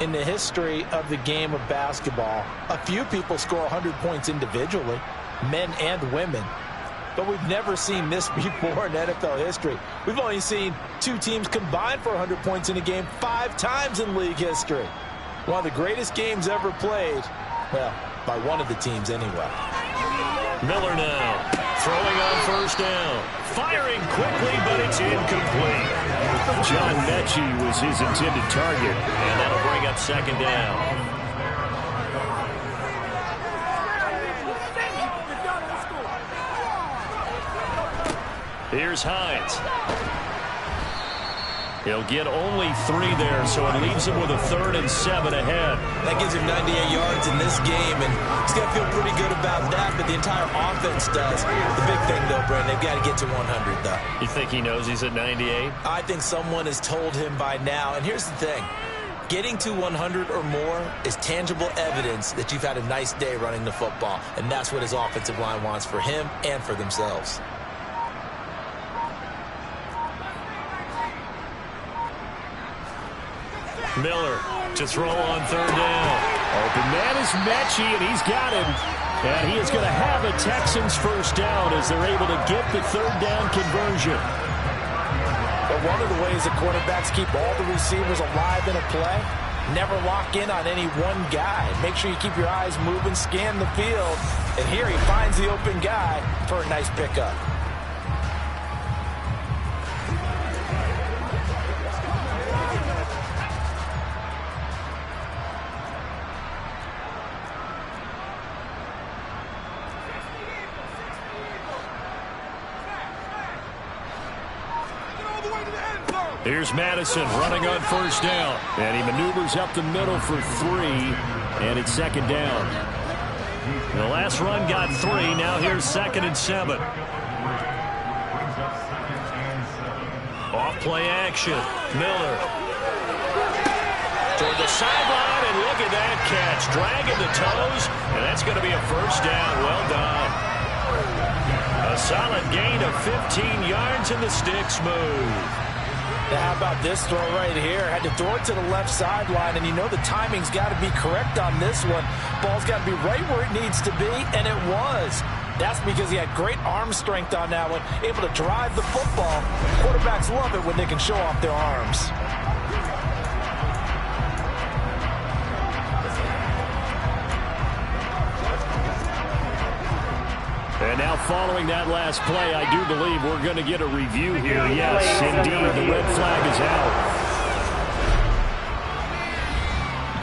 in the history of the game of basketball a few people score 100 points individually, men and women. But we've never seen this before in NFL history. We've only seen 2 teams combine for 100 points in a game 5 times in league history. One of the greatest games ever played, well, by one of the teams anyway. Miller now throwing on first down. Firing quickly, but it's incomplete. John Mechie was his intended target, and that'll bring up 2nd down. Here's Hines. He'll get only 3 there, so it leaves him with a 3rd and 7 ahead. That gives him 98 yards in this game, and he's got to feel pretty good about that, but the entire offense does. The big thing, though, Brandon, they've got to get to 100, though. You think he knows he's at 98? I think someone has told him by now, and here's the thing. Getting to 100 or more is tangible evidence that you've had a nice day running the football, and that's what his offensive line wants for him and for themselves. Miller to throw on 3rd down. Open man is Mechie, and he's got him. And he is going to have a Texans 1st down as they're able to get the 3rd down conversion. But one of the ways that quarterbacks keep all the receivers alive in a play, never lock in on any one guy. Make sure you keep your eyes moving, scan the field. And here he finds the open guy for a nice pickup. Here's Madison running on 1st down. And he maneuvers up the middle for 3. And it's 2nd down. The last run got 3. Now here's 2nd and 7. Off play action. Miller. Toward the sideline, and look at that catch. Dragging the toes. And that's going to be a 1st down. Well done. A solid gain of 15 yards, and the sticks move. Now, how about this throw right here? Had to throw it to the left sideline, and you know the timing's got to be correct on this one. Ball's got to be right where it needs to be, and it was. That's because he had great arm strength on that one, able to drive the football. Quarterbacks love it when they can show off their arms. And now following that last play, I do believe we're going to get a review here. Yes, indeed, the red flag is out.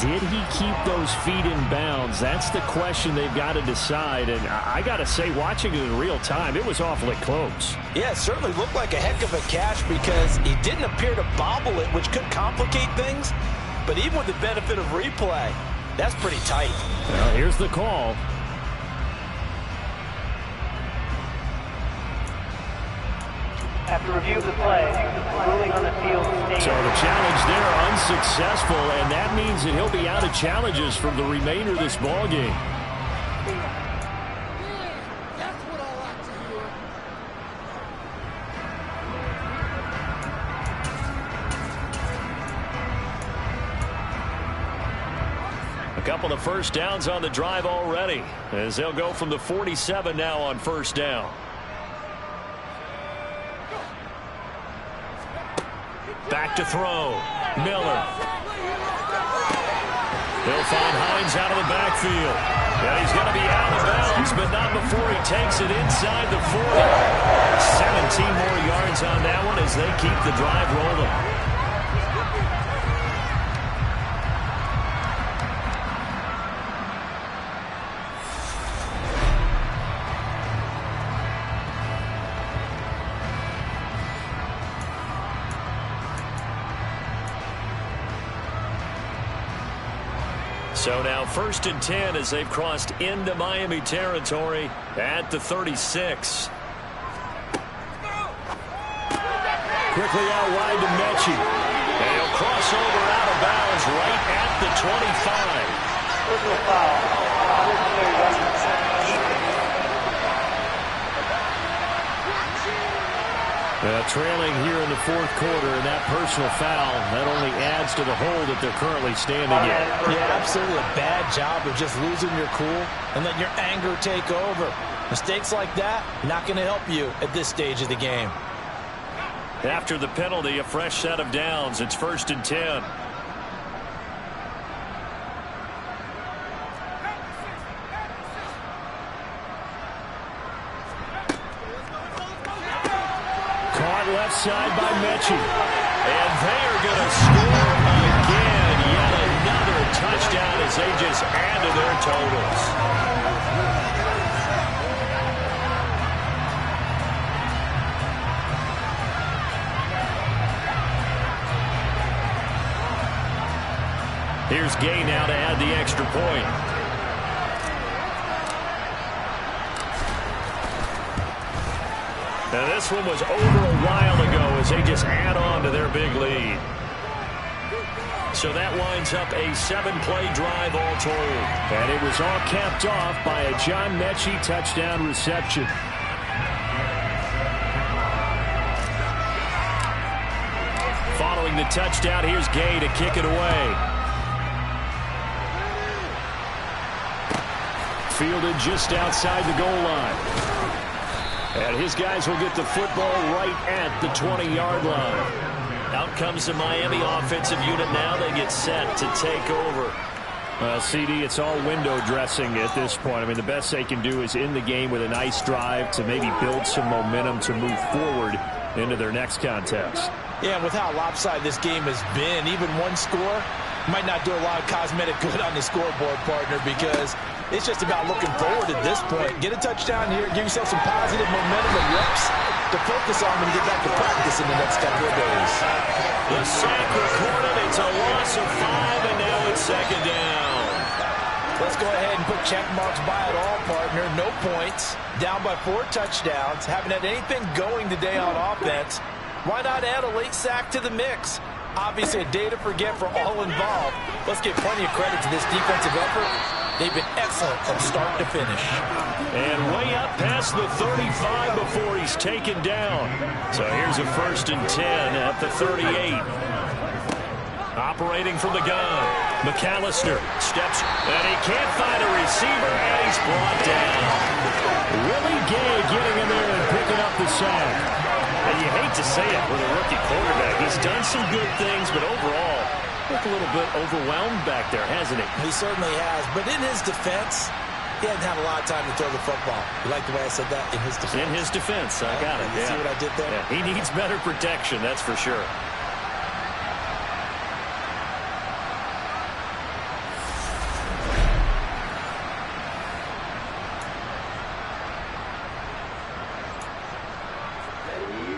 Did he keep those feet in bounds? That's the question they've got to decide. And I got to say, watching it in real time, it was awfully close. Yeah, it certainly looked like a heck of a catch because he didn't appear to bobble it, which could complicate things. But even with the benefit of replay, that's pretty tight. Well, here's the call. After review of the play, ruling on the field stands. So the challenge there unsuccessful, and that means that he'll be out of challenges for the remainder of this ball game. A couple of 1st downs on the drive already, as they'll go from the 47 now on 1st down. Back to throw. Miller. He'll find Hines out of the backfield. Yeah, he's going to be out of bounds, but not before he takes it inside the 40. 17 more yards on that one as they keep the drive rolling. So now 1st and 10 as they've crossed into Miami territory at the 36. Quickly out wide to Mechie. And he'll cross over out of bounds right at the 25. Personal foul. Trailing here in the 4th quarter, and that personal foul, that only adds to the hole that they're currently standing in. Yeah, absolutely a bad job of just losing your cool and letting your anger take over. Mistakes like that, not going to help you at this stage of the game. After the penalty, a fresh set of downs. It's 1st and 10. Left side by Mechie. And they are going to score again. Yet another touchdown as they just add to their totals. here's Gay now to add the extra point. And this one was over a while ago as they just add on to their big lead. So that winds up a 7-play drive all told. And it was all capped off by a John Mechie touchdown reception. Following the touchdown, here's Gay to kick it away. Fielded just outside the goal line. And his guys will get the football right at the 20-yard line. Out comes the Miami offensive unit now. They get set to take over. Well, CD, it's all window dressing at this point. I mean, the best they can do is in the game with a nice drive to maybe build some momentum to move forward into their next contest. Yeah, and with how lopsided this game has been, even one score might not do a lot of cosmetic good on the scoreboard, partner, because it's just about looking forward at this point. Get a touchdown here, give yourself some positive momentum and reps to focus on when you get back to practice in the next couple of days. The sack recorded. It's a loss of 5, and now it's second down. Let's go ahead and put check marks by it all, partner. No points. Down by 4 touchdowns. Haven't had anything going today on offense. Why not add a late sack to the mix? Obviously a day to forget for all involved. Let's give plenty of credit to this defensive effort. They've been excellent from start to finish. And way up past the 35 before he's taken down. So here's a 1st and 10 at the 38. Operating from the gun. McAllister steps, and he can't find a receiver, and he's brought down. Willie Gay getting in there and picking up the sack. And you hate to say it with a rookie quarterback. He's done some good things, but overall, look a little bit overwhelmed back there, hasn't he? He certainly has. But in his defense, he hasn't had a lot of time to throw the football. You like the way I said that? In his defense. In his defense. I got it. You see what I did there? Yeah, he needs better protection, that's for sure.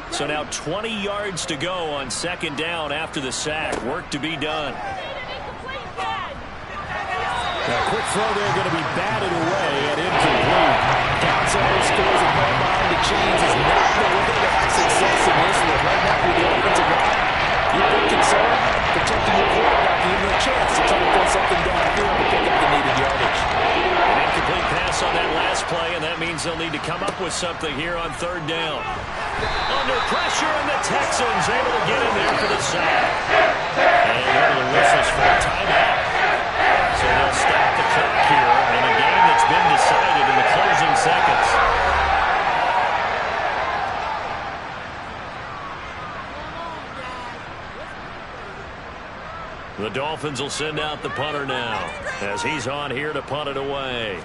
So now 20 yards to go on second down after the sack. Work to be done. A quick throw there going to be batted away and incomplete. Downside scores and playing behind the chains is not the way to have success in this one. Right now with the offensive line, you're a bit concerned protecting your quarterback and giving him a chance to try to throw something downfield to pick up the needed yardage. An incomplete pass on that last play, and that means they'll need to come up with something here on third down. Under pressure, and the Texans able to get in there for the sack. And one of the whistles for a timeout. So they'll stop the clock here in a game that's been decided in the closing seconds. The Dolphins will send out the punter now as he's on here to punt it away.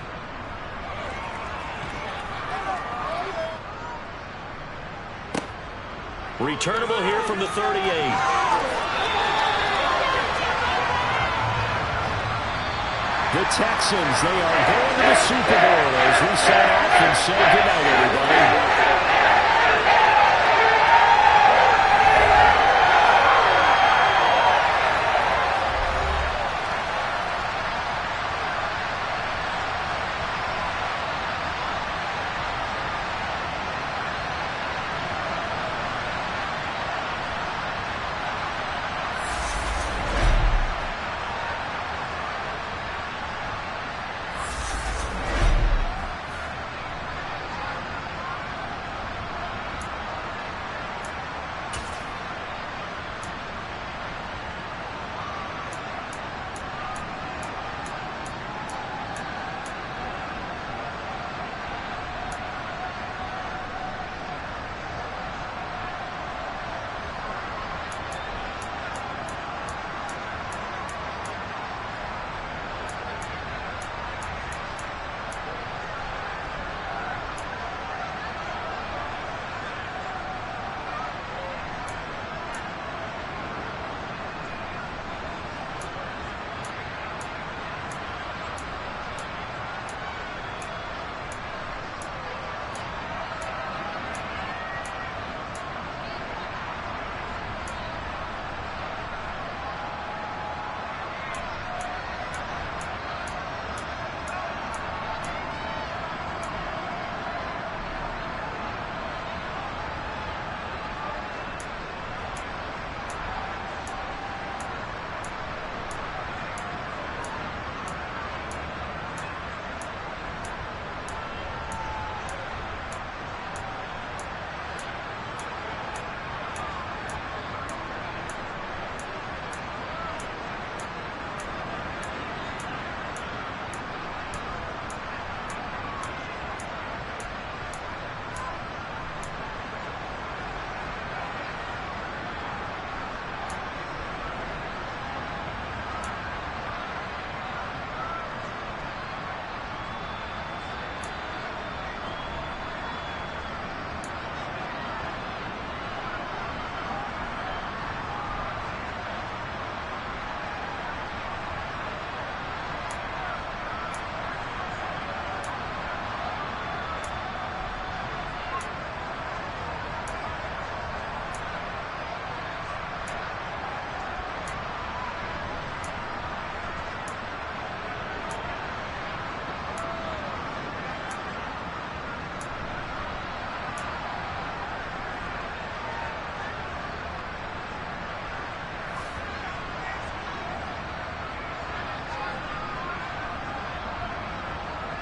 Returnable here from the 38. The Texans, they are going to the Super Bowl as we sign off and say goodnight, everybody.